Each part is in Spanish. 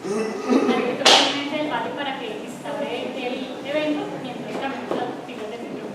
Directamente el patio para que instaure el evento mientras cambiamos las filas de micrófono.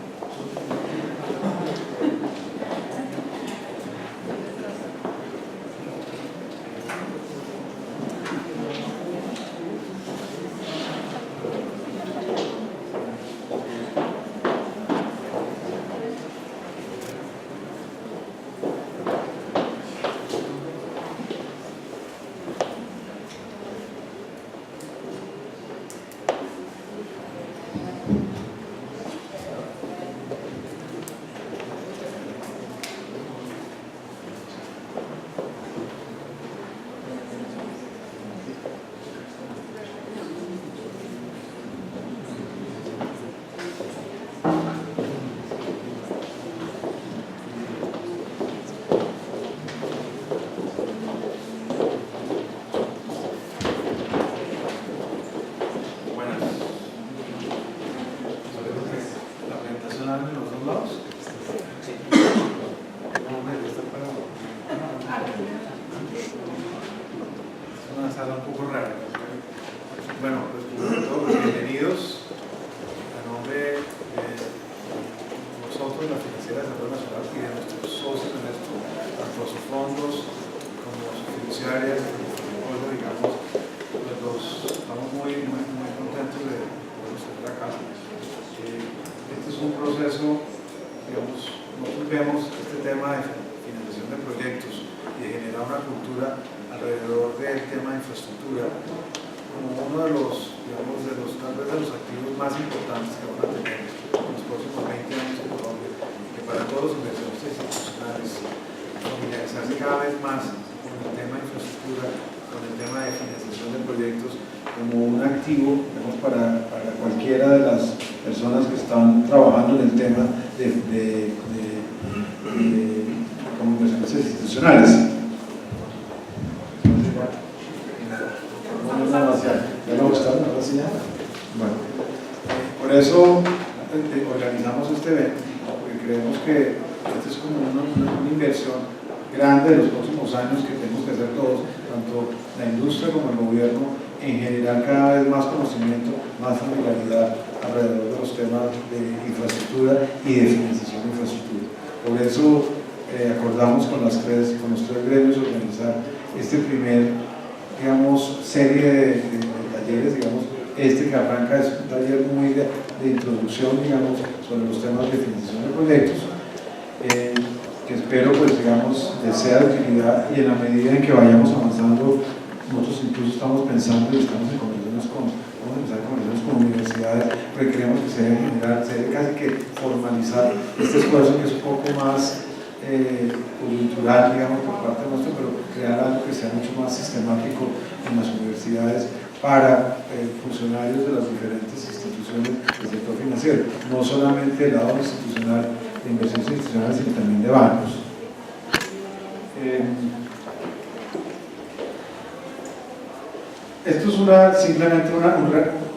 Esto es simplemente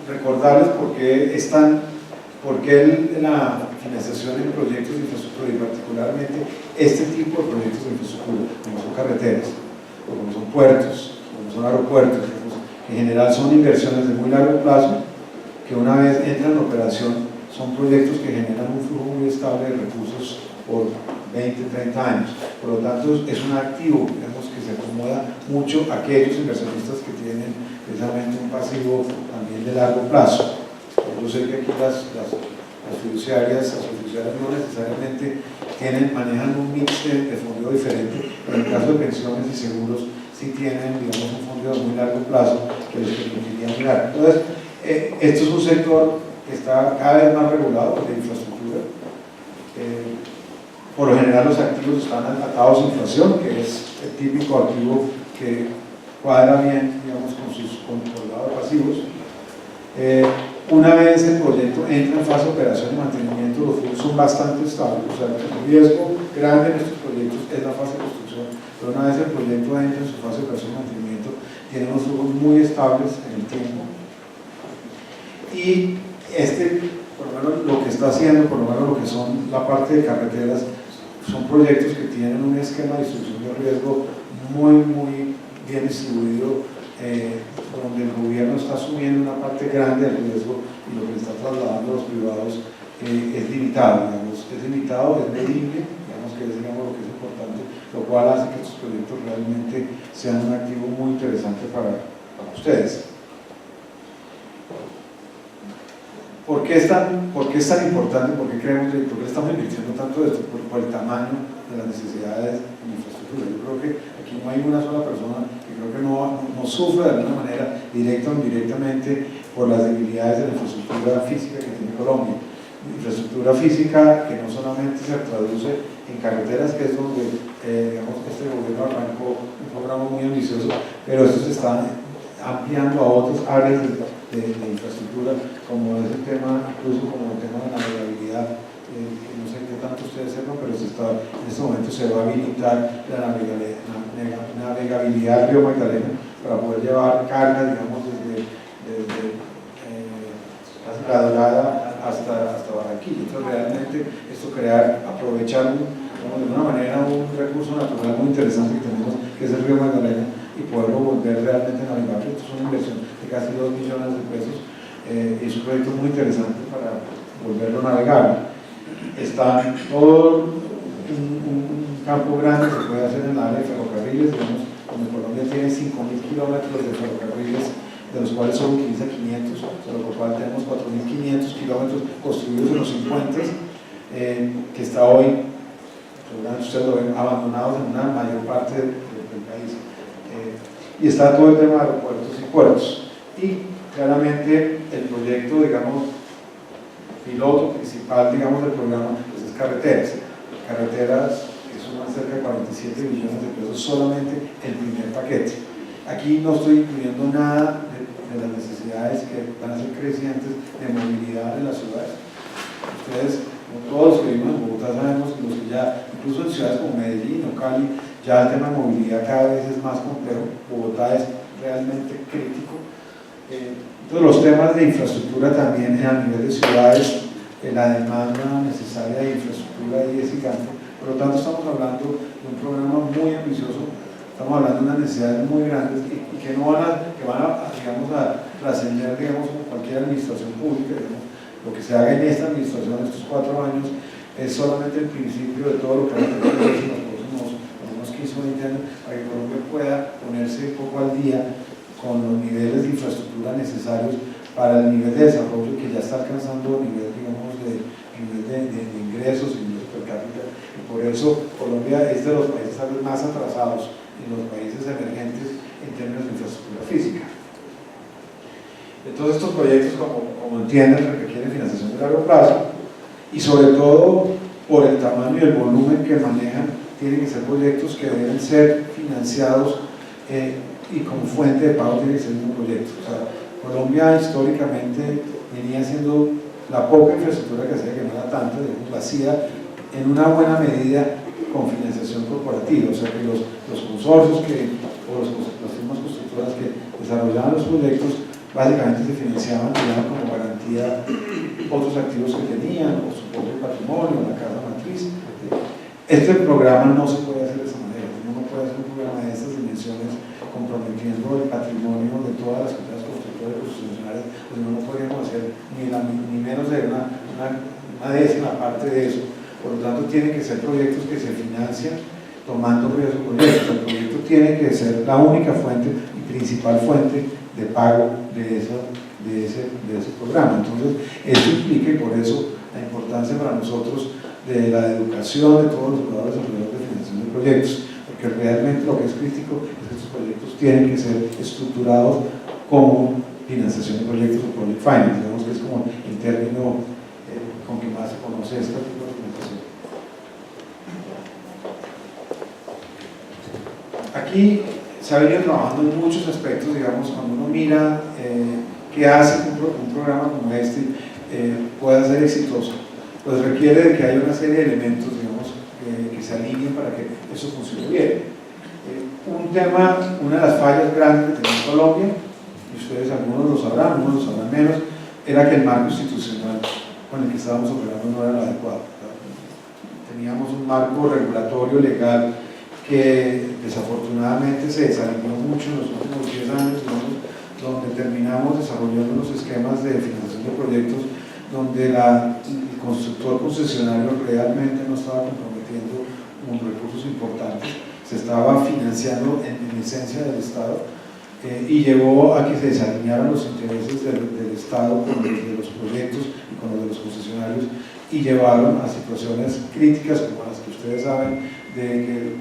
recordarles por qué la financiación en proyectos de infraestructura y particularmente este tipo de proyectos de infraestructura, como son carreteras, o como son puertos, como son aeropuertos, en general son inversiones de muy largo plazo que una vez entran en operación son proyectos que generan un flujo muy estable de recursos por 20, 30 años. Por lo tanto, es un activo, digamos, que se acomoda mucho a aquellos inversionistas que tienen precisamente un pasivo también de largo plazo. Yo sé que aquí las fiduciarias no necesariamente manejan un mix de fondeo diferente, pero en el caso de pensiones y seguros sí tienen, digamos, un fondeo de muy largo plazo que les permitiría mirar. Entonces, esto es un sector que está cada vez más regulado de infraestructura. Por lo general los activos están atados a inflación, que es el típico activo que cuadra bien, digamos, con el lado de pasivos. Una vez el proyecto entra en fase de operación y mantenimiento, los flujos son bastante estables. O sea, el riesgo grande en estos proyectos es la fase de construcción, pero una vez el proyecto entra en su fase de operación y mantenimiento, tiene unos flujos muy estables en el tiempo. Y por lo menos lo que está haciendo, por lo menos lo que son la parte de carreteras, son proyectos que tienen un esquema de distribución de riesgo muy bien distribuido, donde el asumiendo una parte grande del riesgo y lo que le está trasladando a los privados es limitado, digamos, es medible, digamos que es lo que es importante, lo cual hace que estos proyectos realmente sean un activo muy interesante para ustedes. ¿Por qué es tan importante? ¿Por qué creemos que estamos invirtiendo tanto de esto? Por el tamaño de las necesidades en infraestructura. Yo creo que aquí no hay una sola persona que creo que no sufre de alguna manera, directa o indirectamente, por las debilidades de la infraestructura física que tiene Colombia. Infraestructura física que no solamente se traduce en carreteras, que es donde digamos, este gobierno arrancó un programa muy ambicioso, pero esto se está ampliando a otras áreas de infraestructura, como es el tema, incluso como el tema de navegabilidad, que no sé qué tanto ustedes sepan, pero en este momento se va a habilitar la navegabilidad Río Magdalena para poder llevar cargas, digamos, desde La Dorada hasta Barranquilla. Entonces realmente esto aprovechar de alguna manera un recurso natural muy interesante que tenemos, que es el río Magdalena, y poderlo volver realmente navegable. Esto es una inversión de casi 2 millones de pesos, es un proyecto muy interesante para volverlo navegable. Está todo un campo grande que se puede hacer en el área de ferrocarriles, digamos, donde Colombia tiene 5.000 kilómetros de ferrocarriles, de los cuales solo utiliza 500, sobre lo cual tenemos 4.500 kilómetros construidos en los 50, que está hoy, seguramente ustedes lo ven, abandonados en una mayor parte del país. Y está todo el tema de aeropuertos y puertos. Y claramente el proyecto, digamos, piloto principal, digamos, del programa, pues es carreteras. Carreteras que suman cerca de 47 billones de pesos solamente el primer paquete. Aquí no estoy incluyendo nada de las necesidades que van a ser crecientes de movilidad en las ciudades. Ustedes, como todos los que vivimos en Bogotá, sabemos que los que ya, incluso en ciudades como Medellín o Cali, ya el tema de movilidad cada vez es más complejo. Bogotá es realmente crítico. Entonces los temas de infraestructura también a nivel de ciudades, la demanda necesaria de infraestructura ahí es gigante. Por lo tanto estamos hablando de un programa muy ambicioso, estamos hablando de unas necesidades muy grandes y que van a digamos, a trascender, digamos, como cualquier administración pública. Digamos, lo que se haga en esta administración en estos 4 años es solamente el principio de todo lo que va a tener en los próximos unos 15 o 20 años para que Colombia pueda ponerse un poco al día con los niveles de infraestructura necesarios para el nivel de desarrollo que ya está alcanzando nivel, digamos, de ingresos y ingresos per cápita. Y por eso Colombia es de los países tal vez más atrasados en los países emergentes en términos de infraestructura física. Entonces estos proyectos, como entienden, requieren financiación de largo plazo y sobre todo por el tamaño y el volumen que manejan, tienen que ser proyectos que deben ser financiados y como fuente de pago tiene que ser un proyecto. O sea, Colombia históricamente venía haciendo la poca infraestructura que hacía, que no era tanta, digamos, la hacía en una buena medida con financiación corporativa, o sea que los consorcios o las firmas constructoras que desarrollaban los proyectos básicamente se financiaban y daban como garantía otros activos que tenían, o su propio patrimonio, la casa matriz. Este programa no se puede hacer de esa manera, uno no puede hacer un programa de estas dimensiones comprometiendo el patrimonio de todas las empresas constructoras y concesionarias, pues no podríamos hacer ni menos de una décima parte de eso. Por lo tanto, tienen que ser proyectos que se financian tomando riesgo proyectos. El proyecto tiene que ser la única fuente y principal fuente de pago de ese programa. Entonces, eso implica, y por eso la importancia para nosotros de la educación de todos los jugadores alrededor de financiación de proyectos, porque realmente lo que es crítico es que estos proyectos tienen que ser estructurados como financiación de proyectos o project finance, digamos que es como el término con que más se conoce esta tipo de financiación. Aquí se ha venido trabajando en muchos aspectos, digamos, cuando uno mira qué hace un programa como este pueda ser exitoso, pues requiere de que haya una serie de elementos, digamos, que se alineen para que eso funcione bien. Una de las fallas grandes que tenía Colombia, y ustedes algunos lo sabrán, algunos lo sabrán menos, era que el marco institucional con el que estábamos operando no era el adecuado. Teníamos un marco regulatorio legal que desafortunadamente se desalineó mucho en los últimos 10 años, digamos, donde terminamos desarrollando los esquemas de financiación de proyectos donde el constructor concesionario realmente no estaba comprometiendo unos recursos importantes, se estaba financiando en esencia del Estado, y llevó a que se desalinearan los intereses del Estado con los de los proyectos y con los de los concesionarios, y llevaron a situaciones críticas como las que ustedes saben, de que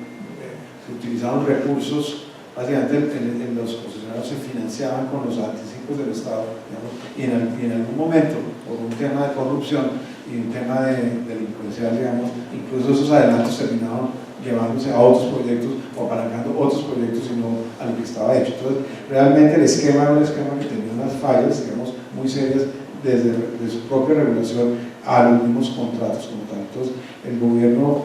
se utilizaron recursos, básicamente los concesionarios se financiaban con los anticipos del Estado, digamos, y en algún momento, por un tema de corrupción y un tema delincuencial, digamos, incluso esos adelantos terminaban llevándose a otros proyectos o apalancando otros proyectos y no a lo que estaba hecho. Entonces, realmente el esquema era un esquema que tenía unas fallas, digamos, muy serias desde su propia regulación a los mismos contratos como tal. Entonces, el gobierno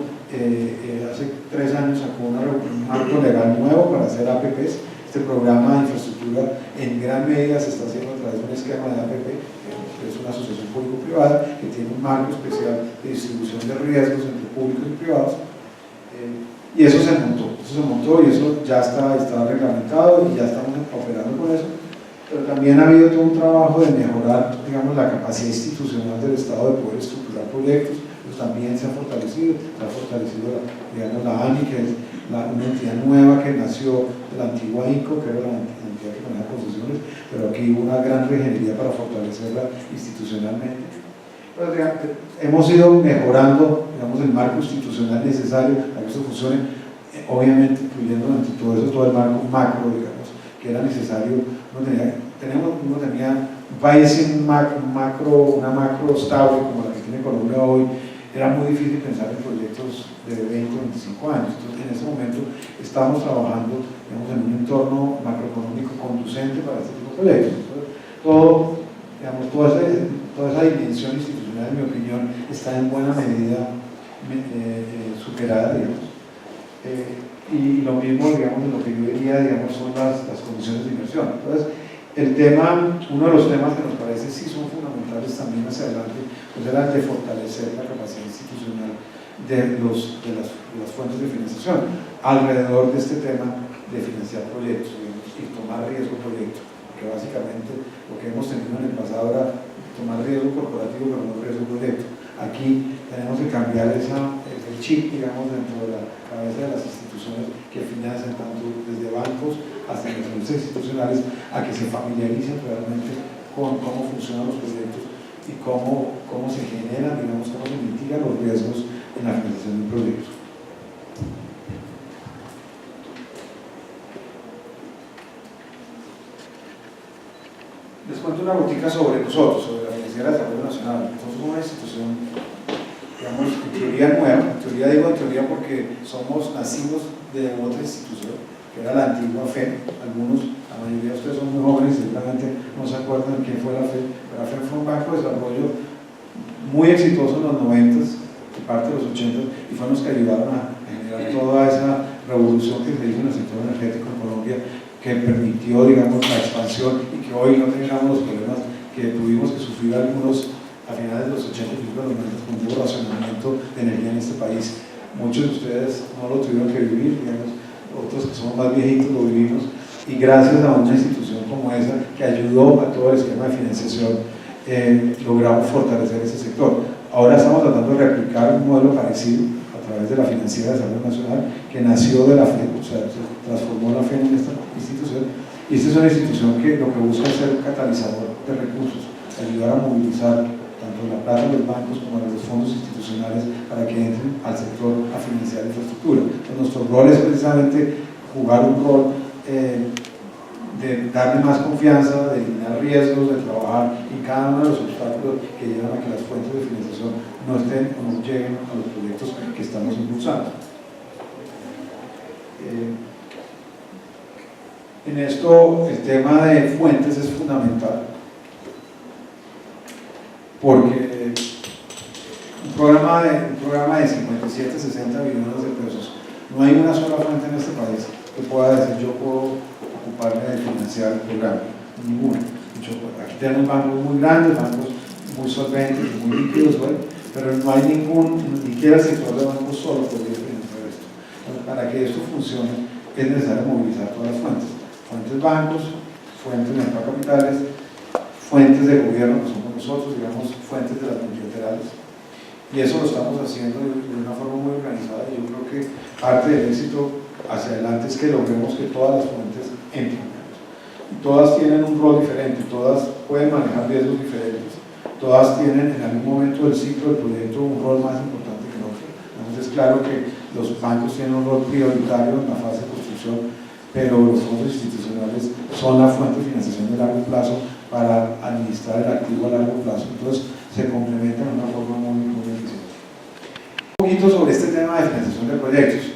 hace 3 años sacó un marco legal nuevo para hacer APPs. Este programa de infraestructura en gran medida se está haciendo a través de un esquema de APP, que es una asociación público-privada que tiene un marco especial de distribución de riesgos entre públicos y privados. Y eso se montó y eso ya está reglamentado y ya estamos operando con eso, pero también ha habido todo un trabajo de mejorar, digamos, la capacidad institucional del Estado de poder estructurar proyectos. Eso también se ha fortalecido, digamos, la ANI, que es una entidad nueva que nació de la antigua INCO, que era la entidad que maneja concesiones, pero aquí hubo una gran regenería para fortalecerla institucionalmente. Pues, digamos, hemos ido mejorando, digamos, el marco institucional necesario para que esto funcione, obviamente incluyendo entre todo eso todo el marco macro, digamos, que era necesario. Uno tenía un país sin una macro estable como la que tiene Colombia hoy. Era muy difícil pensar en proyectos de 20 o 25 años. Entonces, en ese momento estamos trabajando, digamos, en un entorno macroeconómico conducente para este tipo de proyectos. Entonces, toda esa dimensión institucional, en mi opinión, está en buena medida superada, digamos. Y lo mismo, digamos, de lo que yo diría, digamos, son las condiciones de inversión. Entonces, uno de los temas que nos parece sí son fundamentales también hacia adelante, pues era el de fortalecer la capacidad institucional de las fuentes de financiación alrededor de este tema de financiar proyectos, digamos, y tomar riesgo proyecto, porque básicamente lo que hemos tenido en el pasado era tomar riesgo corporativo pero no riesgo proyecto. Aquí tenemos que cambiar el chip, digamos, dentro de la cabeza de las instituciones que financian, tanto desde bancos hasta instituciones institucionales, a que se familiaricen realmente con cómo funcionan los proyectos y cómo se generan, digamos, cómo se mitigan los riesgos en la financiación de un proyecto. Les cuento una botica sobre nosotros, sobre la Financiera de Desarrollo Nacional. Nosotros somos una institución, digamos, en teoría nueva. En teoría digo en teoría porque somos nacidos de otra institución, que era la antigua FEM. La mayoría de ustedes son muy jóvenes y seguramente no se acuerdan de quién fue la FEM, pero la FEM fue un banco de desarrollo muy exitoso en los 90s y parte de los 80s, y fueron los que ayudaron a generar toda esa revolución que se hizo en el sector energético en Colombia, que permitió, digamos, la expansión y que hoy no tengamos los problemas que tuvimos que sufrir algunos a finales de los 80 y de los 90 con un racionamiento de energía en este país. Muchos de ustedes no lo tuvieron que vivir, digamos, otros que somos más viejitos lo vivimos, y gracias a una institución como esa que ayudó a todo el esquema de financiación, logramos fortalecer ese sector. Ahora estamos tratando de replicar un modelo parecido a través de la Financiera de Desarrollo Nacional, que nació de la FED, o sea, se transformó la FED en esta institución, y esta es una institución que lo que busca es ser un catalizador de recursos, ayudar a movilizar tanto la plata de los bancos como de los fondos institucionales para que entren al sector a financiar infraestructura. Entonces, nuestro rol es precisamente jugar un rol de darle más confianza, de eliminar riesgos, de trabajar en cada uno de los obstáculos que llevan a que las fuentes de financiación no estén o no lleguen a los proyectos que estamos impulsando. En esto el tema de fuentes es fundamental, porque un programa de 57, 60 billones de pesos, no hay una sola fuente en este país que pueda decir yo puedo ocuparme de financiar el programa, ninguna. Aquí tenemos bancos muy grandes, bancos muy solventes, muy líquidos, ¿vale? Pero no hay ni siquiera el sector de bancos solo podría financiar esto. Entonces, para que esto funcione es necesario movilizar todas las fuentes bancos, fuentes de mercado de capitales, fuentes de gobierno, que somos nosotros, digamos, fuentes de las multilaterales. Y eso lo estamos haciendo de una forma muy organizada, y yo creo que parte del éxito hacia adelante es que logremos que todas las fuentes entren. Y todas tienen un rol diferente, todas pueden manejar riesgos diferentes, todas tienen en algún momento del ciclo del proyecto un rol más importante que el otro. Entonces es claro que los bancos tienen un rol prioritario en la fase de construcción, pero los fondos institucionales son la fuente de financiación de largo plazo para administrar el activo a largo plazo. Entonces se complementan de una forma muy eficiente. Un poquito sobre este tema de financiación de proyectos.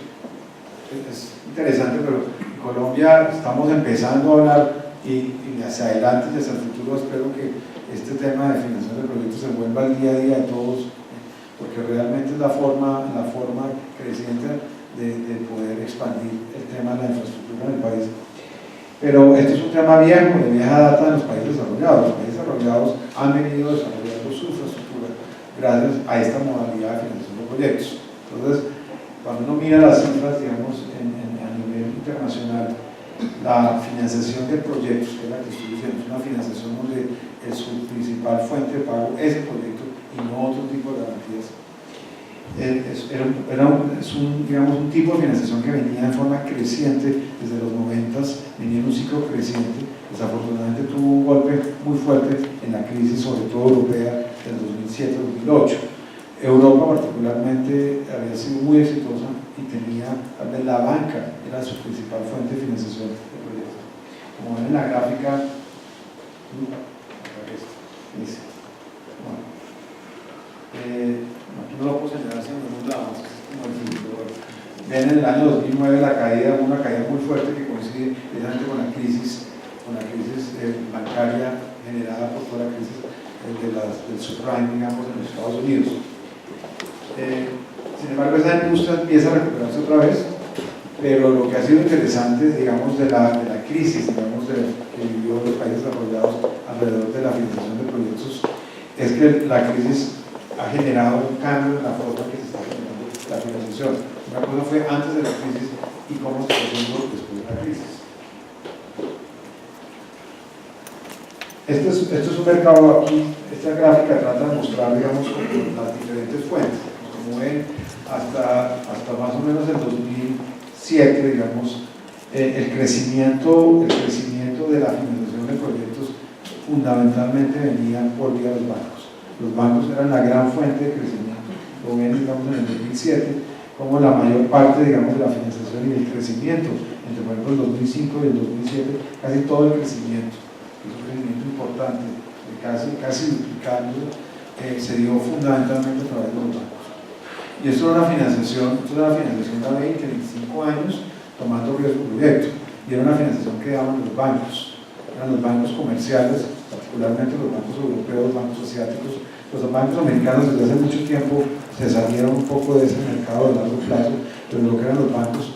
Es interesante, pero en Colombia estamos empezando a hablar y hacia adelante y hacia el futuro espero que este tema de financiación de proyectos se vuelva al día a día de todos, porque realmente es la forma creciente de poder expandir el tema de la infraestructura en el país. Pero esto es un tema viejo, de vieja data en los países desarrollados. Los países desarrollados han venido desarrollando su infraestructura gracias a esta modalidad de financiación de proyectos. Entonces, cuando uno mira las cifras, digamos, a nivel internacional, la financiación de proyectos, que es la que estoy diciendo, es una financiación donde su principal fuente de pago es el proyecto y no otro tipo de garantías. Digamos, un tipo de financiación que venía de forma creciente desde los 90s, venía en un ciclo creciente. Desafortunadamente tuvo un golpe muy fuerte en la crisis, sobre todo europea, del 2007-2008. Europa particularmente había sido muy exitosa y tenía, tal vez la banca era su principal fuente de financiación de proyectos. Como ven en la gráfica, aquí no lo puedo señalar hacia ningún lado, ven en el año 2009 la caída, una caída muy fuerte que coincide precisamente con la crisis bancaria generada por toda la crisis del subprime, digamos, en los Estados Unidos. Sin embargo, esa industria empieza a recuperarse otra vez, pero lo que ha sido interesante, digamos, de la crisis, digamos, que vivió los países desarrollados alrededor de la financiación de proyectos, es que la crisis ha generado un cambio en la forma que se está generando la financiación. Una cosa fue antes de la crisis y cómo se está haciendo después de la crisis. Este es un mercado aquí, esta gráfica trata de mostrar, digamos, las diferentes fuentes. Como ven, hasta más o menos el 2007, digamos, el crecimiento de la financiación de proyectos fundamentalmente venía por vía de los bancos. Los bancos eran la gran fuente de crecimiento. Lo ven, digamos, en el 2007, como la mayor parte, digamos, de la financiación y el crecimiento, entre por ejemplo el 2005 y el 2007, casi todo el crecimiento, es un crecimiento importante, casi duplicando, se dio fundamentalmente a través de los bancos. Y esto era una financiación de 20, 25 años, tomando riesgo proyecto, y era una financiación que daban los bancos. Eran los bancos comerciales, particularmente los bancos europeos, bancos asiáticos. Los bancos americanos desde hace mucho tiempo se salieron un poco de ese mercado de largo plazo, pero lo que eran los bancos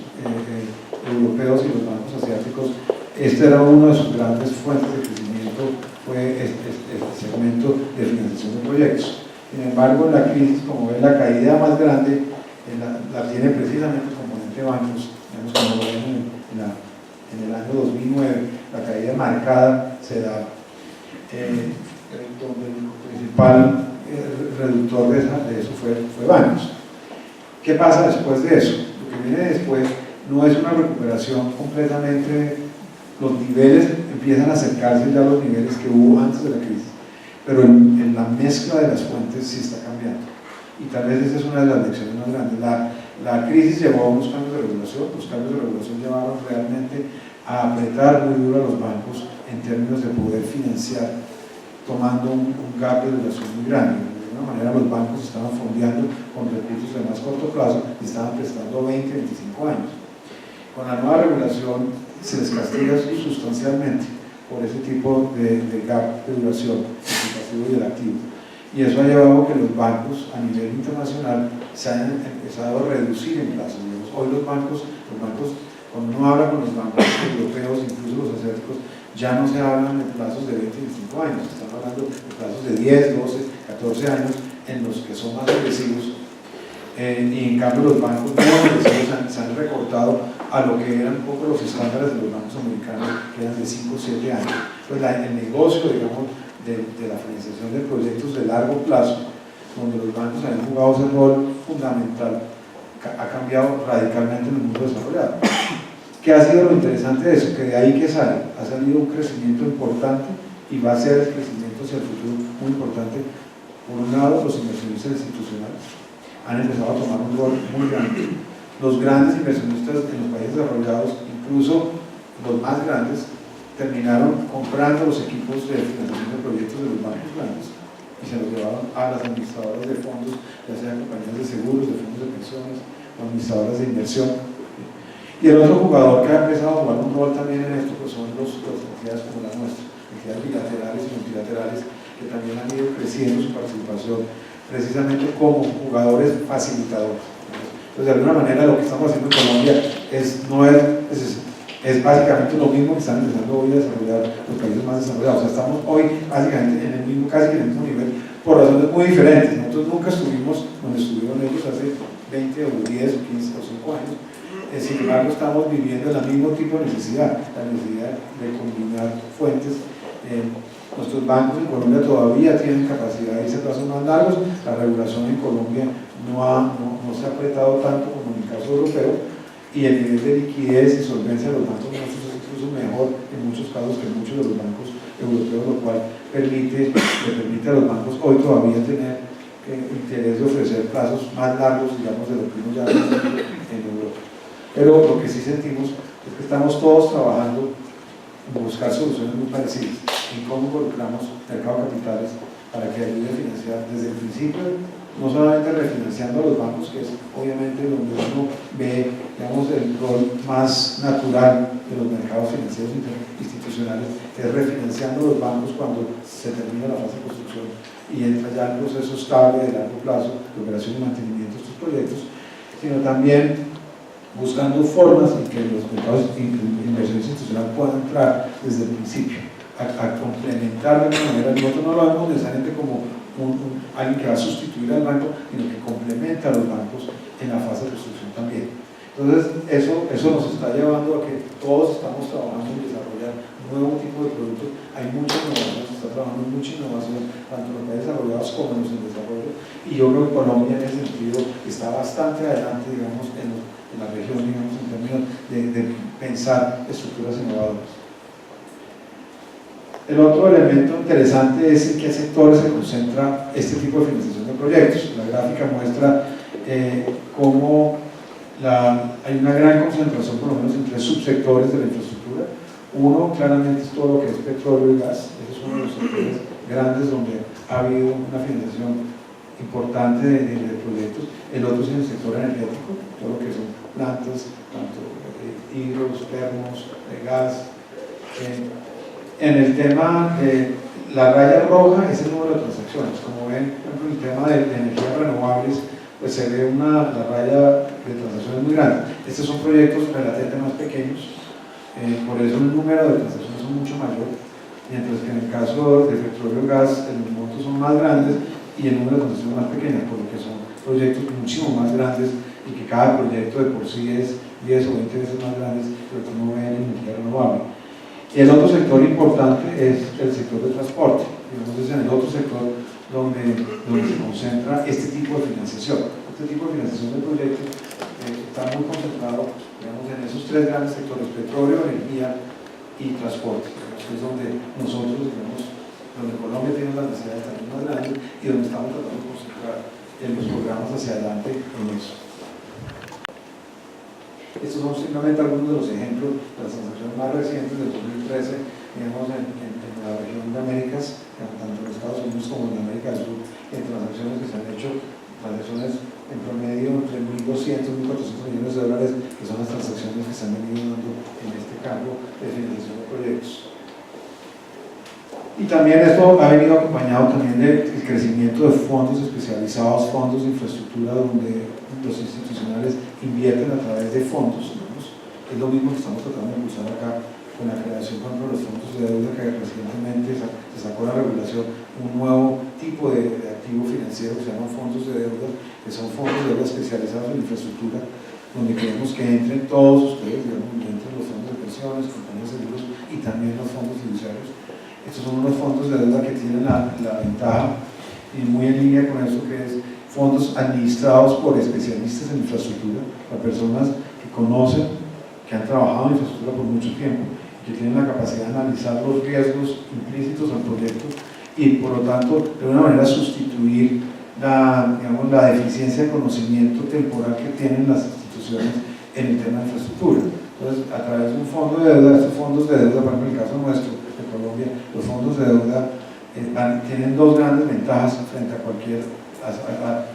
europeos y los bancos asiáticos, este era uno de sus grandes fuentes de crecimiento, fue este segmento de financiación de proyectos. Sin embargo, en la crisis, como ven, la caída más grande la tiene precisamente el componente bancos, digamos, como lo ven en el año 2009, la caída marcada se da donde el principal reductor de eso fue bancos. ¿Qué pasa después de eso? Lo que viene después no es una recuperación completamente, los niveles empiezan a acercarse ya a los niveles que hubo antes de la crisis, pero en la mezcla de las fuentes sí está cambiando. Y tal vez esa es una de las lecciones más grandes. La crisis llevó a unos cambios de regulación, los cambios de regulación llevaron realmente a apretar muy duro a los bancos en términos de poder financiar, tomando un gap de duración muy grande. De alguna manera los bancos estaban fondeando con recursos de más corto plazo y estaban prestando 20, 25 años. Con la nueva regulación se les castiga sustancialmente por ese tipo de gap de duración entre el pasivo y el activo. Y eso ha llevado a que los bancos a nivel internacional se hayan empezado a reducir en plazos. Hoy los bancos, cuando uno habla con los bancos europeos, incluso los asiáticos, ya no se hablan de plazos de 20 y 25 años, están hablando de plazos de 10, 12, 14 años en los que son más agresivos, y en cambio los bancos no agresivos se han recortado a lo que eran un poco los estándares de los bancos americanos, que eran de 5 o 7 años. Pues el negocio, digamos, de la financiación de proyectos de largo plazo, donde los bancos han jugado ese rol fundamental, ha cambiado radicalmente en el mundo desarrollado. ¿Qué ha sido lo interesante de eso? Que de ahí que sale, ha salido un crecimiento importante y va a ser el crecimiento hacia el futuro muy importante. Por un lado, los inversionistas institucionales han empezado a tomar un rol muy grande. Los grandes inversionistas en los países desarrollados, incluso los más grandes, terminaron comprando los equipos de financiación de proyectos de los bancos grandes y se los llevaron a las administradoras de fondos, ya sean compañías de seguros, de fondos de pensiones o administradoras de inversión. Y el otro jugador que ha empezado a jugar un rol también en esto pues son las entidades como la nuestra, entidades bilaterales y multilaterales, que también han ido creciendo su participación precisamente como jugadores facilitadores. Entonces, de alguna manera, lo que estamos haciendo en Colombia es básicamente lo mismo que están empezando hoy a desarrollar los países más desarrollados. O sea, estamos hoy básicamente en el mismo, casi en el mismo nivel, por razones muy diferentes. Nosotros nunca estuvimos donde estuvieron ellos hace 20 o 10 o 15 o 5 años. Sin embargo, estamos viviendo el mismo tipo de necesidad, la necesidad de combinar fuentes. Nuestros bancos en Colombia todavía tienen capacidad de irse a plazos más largos. La regulación en Colombia no se ha apretado tanto como en el caso europeo, y el nivel de liquidez y solvencia de los bancos nuestros es incluso mejor en muchos casos que en muchos de los bancos europeos, lo cual le permite a los bancos hoy todavía tener interés de ofrecer plazos más largos, digamos, de lo que uno ya en Europa. Pero lo que sí sentimos es que estamos todos trabajando en buscar soluciones muy parecidas, en cómo involucramos mercado de capitales para que ayude a financiar desde el principio, no solamente refinanciando a los bancos, que es obviamente donde uno ve, digamos, el rol más natural de los mercados financieros institucionales, que es refinanciando los bancos cuando se termina la fase de construcción y entra ya el proceso estable de largo plazo de operación y mantenimiento de estos proyectos, sino también buscando formas en que los mercados de inversión institucional puedan entrar desde el principio a complementar de alguna manera. Nosotros no lo vemos necesariamente como alguien que va a sustituir al banco, sino que complementa a los bancos en la fase de construcción también. Entonces, eso nos está llevando a que todos estamos trabajando en desarrollar un nuevo tipo de productos. Hay mucha innovación, se está trabajando en mucha innovación, tanto en los países desarrollados como en los en desarrollo, y yo creo que Colombia en ese sentido está bastante adelante, digamos, en la región, digamos, en términos de pensar estructuras innovadoras. El otro elemento interesante es en qué sectores se concentra este tipo de financiación de proyectos. La gráfica muestra cómo hay una gran concentración, por lo menos en 3 subsectores de la infraestructura. Uno, claramente, es todo lo que es petróleo y gas. Ese es uno de los sectores grandes donde ha habido una financiación importante de proyectos. El otro es en el sector energético, todo lo que son plantas, tanto hidros, termos, de gas. En el tema de la raya roja es el número de transacciones. Como ven, por ejemplo, el tema de energías renovables, pues se ve la raya de transacciones muy grande. Estos son proyectos relativamente más pequeños, por eso el número de transacciones son mucho mayor, mientras que en el caso de petróleo y gas los montos son más grandes y el número de transacciones más pequeñas, por lo que son proyectos muchísimo más grandes y que cada proyecto de por sí es 10 o 20 veces más grandes de lo que uno ve en energía renovable. Y el otro sector importante es el sector de transporte. Entonces, en el otro sector donde se concentra este tipo de financiación. Este tipo de financiación de proyectos está muy concentrado, digamos, en esos 3 grandes sectores: petróleo, energía y transporte, que es donde nosotros, digamos, donde Colombia tiene las necesidades también más grandes y donde estamos tratando de concentrar en los programas hacia adelante en eso. Estos son simplemente algunos de los ejemplos de las transacciones más recientes del 2013, digamos, en la región de Américas, tanto en Estados Unidos como en América del Sur, en transacciones que se han hecho, transacciones en promedio entre 1.200 y 1.400 millones de dólares, que son las transacciones que se han venido dando en este campo de financiación de proyectos. Y también esto ha venido acompañado también del crecimiento de fondos especializados, fondos de infraestructura, donde los institucionales invierten a través de fondos, digamos. Es lo mismo que estamos tratando de impulsar acá con la creación, por ejemplo, de los fondos de deuda, que recientemente se sacó la regulación, un nuevo tipo de activo financiero que se llaman fondos de deuda, que son fondos de deuda especializados en infraestructura, donde queremos que entren todos ustedes, digamos, entren los fondos de pensiones, compañías de seguros y también los fondos fiduciarios. Estos son unos fondos de deuda que tienen la ventaja, y muy en línea con eso, que es fondos administrados por especialistas en infraestructura, para personas que conocen, que han trabajado en infraestructura por mucho tiempo, que tienen la capacidad de analizar los riesgos implícitos al proyecto y por lo tanto de una manera sustituir digamos, la deficiencia de conocimiento temporal que tienen las instituciones en el tema de infraestructura. Entonces, a través de un fondo de deuda, estos fondos de deuda, por ejemplo, en el caso nuestro de Colombia, los fondos de deuda tienen dos grandes ventajas frente a cualquier,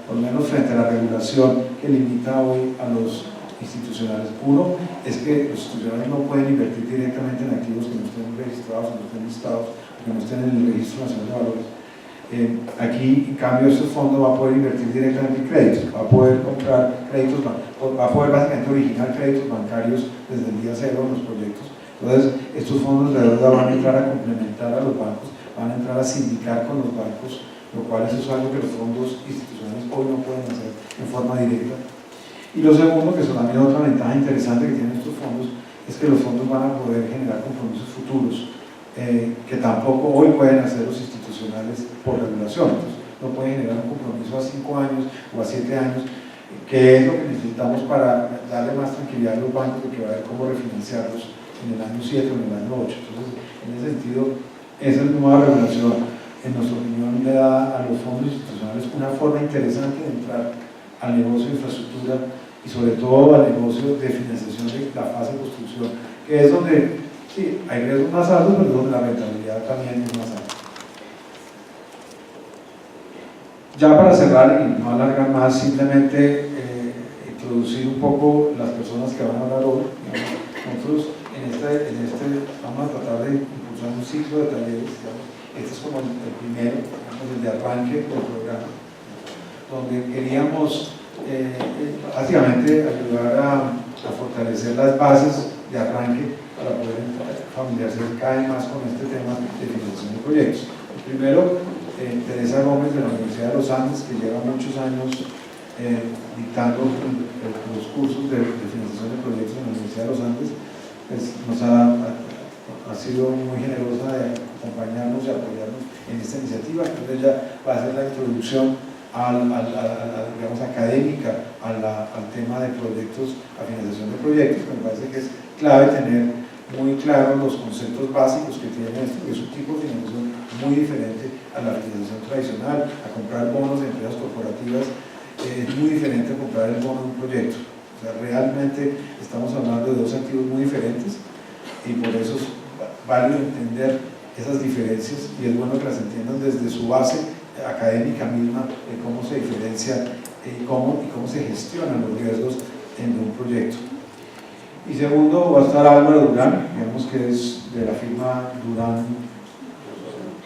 por lo menos frente a la regulación que limita hoy a los institucionales. Uno es que los institucionales no pueden invertir directamente en activos que no estén registrados, que no estén listados, que no estén en el Registro Nacional de Valores. Aquí, en cambio, este fondo va a poder invertir directamente en créditos, va a poder comprar créditos, va a poder básicamente originar créditos bancarios desde el día cero en los proyectos. Entonces, estos fondos de deuda van a entrar a complementar a los bancos, van a entrar a sindicar con los bancos, lo cual eso es algo que los fondos institucionales hoy no pueden hacer en forma directa. Y lo segundo, que es también otra ventaja interesante que tienen estos fondos, es que los fondos van a poder generar compromisos futuros, que tampoco hoy pueden hacer los institucionales por regulación. Entonces, no pueden generar un compromiso a 5 años o a 7 años, que es lo que necesitamos para darle más tranquilidad a los bancos de que va a haber cómo refinanciarlos en el año 7 o en el año 8. Entonces, en ese sentido, esa nueva regulación, en nuestra opinión, le da a los fondos institucionales una forma interesante de entrar al negocio de infraestructura y sobre todo al negocio de financiación de la fase de construcción, que es donde sí, hay riesgos más altos, pero donde la rentabilidad también es más alta. Ya para cerrar y no alargar más, simplemente introducir un poco las personas que van a hablar hoy. Nosotros en este vamos a tratar de impulsar un ciclo de talleres, digamos. Este es como el primero, digamos, el de arranque del programa, donde queríamos básicamente ayudar a fortalecer las bases de arranque para poder familiarizarse cada vez más con este tema de financiación de proyectos. Primero, Teresa Gómez de la Universidad de los Andes, que lleva muchos años dictando los cursos de financiación de proyectos en la Universidad de los Andes, pues nos ha sido muy generosa de acompañarnos y apoyarnos en esta iniciativa. Entonces ella va a hacer la introducción digamos, académica al tema de proyectos, a financiación de proyectos. Me parece que es clave tener muy claros los conceptos básicos que tiene esto, que es un tipo de financiación muy diferente a la financiación tradicional. A comprar bonos de empresas corporativas es muy diferente a comprar el bono de un proyecto. O sea, realmente estamos hablando de dos activos muy diferentes y por eso es válido entender esas diferencias y es bueno que las entiendan desde su base académica misma de cómo se diferencia y cómo se gestionan los riesgos en un proyecto. Y segundo, va a estar Álvaro Durán, digamos que es de la firma Durán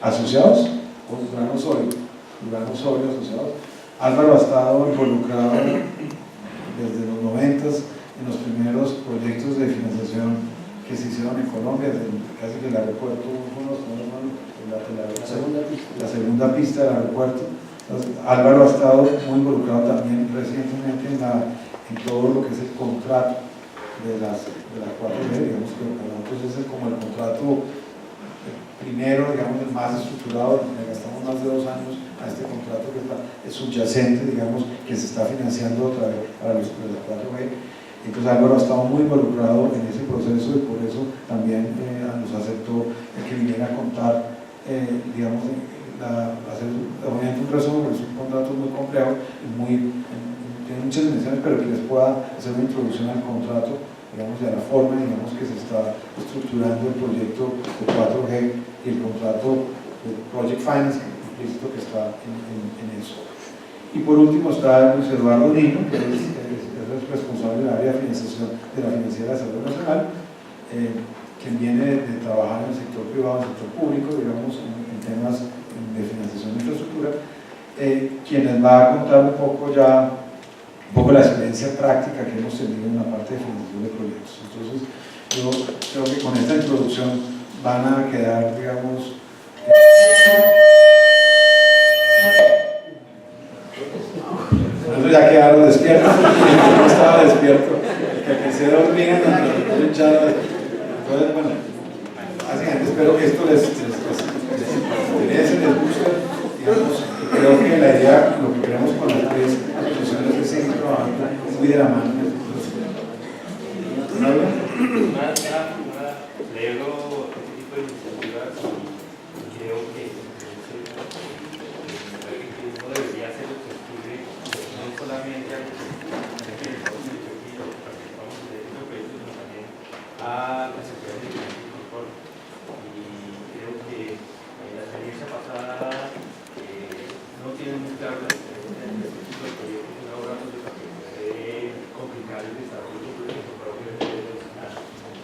Asociados, o Durán Osorio Asociados. Álvaro ha estado involucrado desde los 90s en los primeros proyectos de financiación que se hicieron en Colombia, casi que el aeropuerto, la segunda pista del aeropuerto. Entonces, Álvaro ha estado muy involucrado también recientemente en todo lo que es el contrato de la 4G, digamos que para nosotros es como el contrato primero, digamos, el más estructurado, le gastamos más de 2 años a este contrato que es subyacente, digamos, que se está financiando otra vez para los de la 4G. Entonces Álvaro ha estado muy involucrado en ese proceso y por eso también nos aceptó que viniera a contar, digamos, hacer obviamente un resumen, porque es un contrato muy complejo y tiene muchas dimensiones, pero que les pueda hacer una introducción al contrato, digamos, de la forma, digamos, que se está estructurando el proyecto de 4G y el contrato de Project Finance, implícito que está en eso. Y por último está Luis Eduardo Nino, que es responsable del área de financiación de la Financiera de Salud Nacional, que viene de trabajar en el sector privado, en el sector público, digamos, en temas de financiación de infraestructura, quien les va a contar un poco la experiencia práctica que hemos tenido en la parte de financiación de proyectos. Entonces, yo creo que con esta introducción van a quedar, digamos, ya quedaron despiertos. despierto, no estaba despierto, que se dormía cuando yo echaba. Entonces, bueno, básicamente espero que esto les interese, les guste, digamos, y creo que la idea, lo que queremos con las tres asociaciones es seguir trabajando muy de la mano en el futuro. Celebro este tipo de iniciativas y creo que uno debería hacer lo que escribe no solamente a los que participamos de este proyecto, sino también a las empresas de transporte. Y creo que la experiencia pasada no tiene muy claro la diferencia entre este tipo de proyectos y una obra pública que puede complicar el desarrollo público propio de los.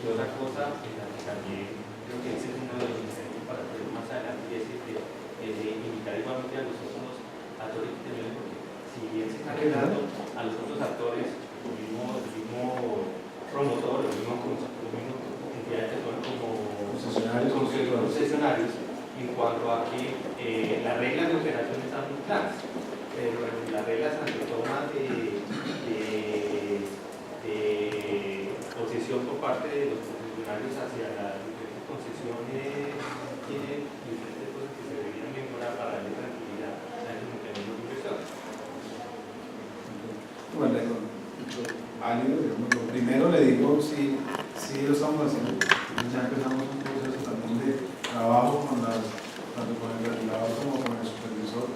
Y otra cosa en la que también creo que ese es uno de los incentivos para hacer más adelante, y es de invitar igualmente a los otros actores que tenemos, porque si bien se está quedando a los otros actores, el mismo promotor, los mismos entidades que son como concesionarios, en cuanto a que las reglas de operación están muy claras, pero las reglas ante toma de posesión por parte de los concesionarios hacia las diferentes concesiones tienen diferentes cosas que se deberían mejorar para darle tranquilidad a esos mecanismos de inversión. Bueno, lo primero le digo, sí lo estamos haciendo, ya empezamos un proceso también de trabajo tanto con el regulador como con el supervisor.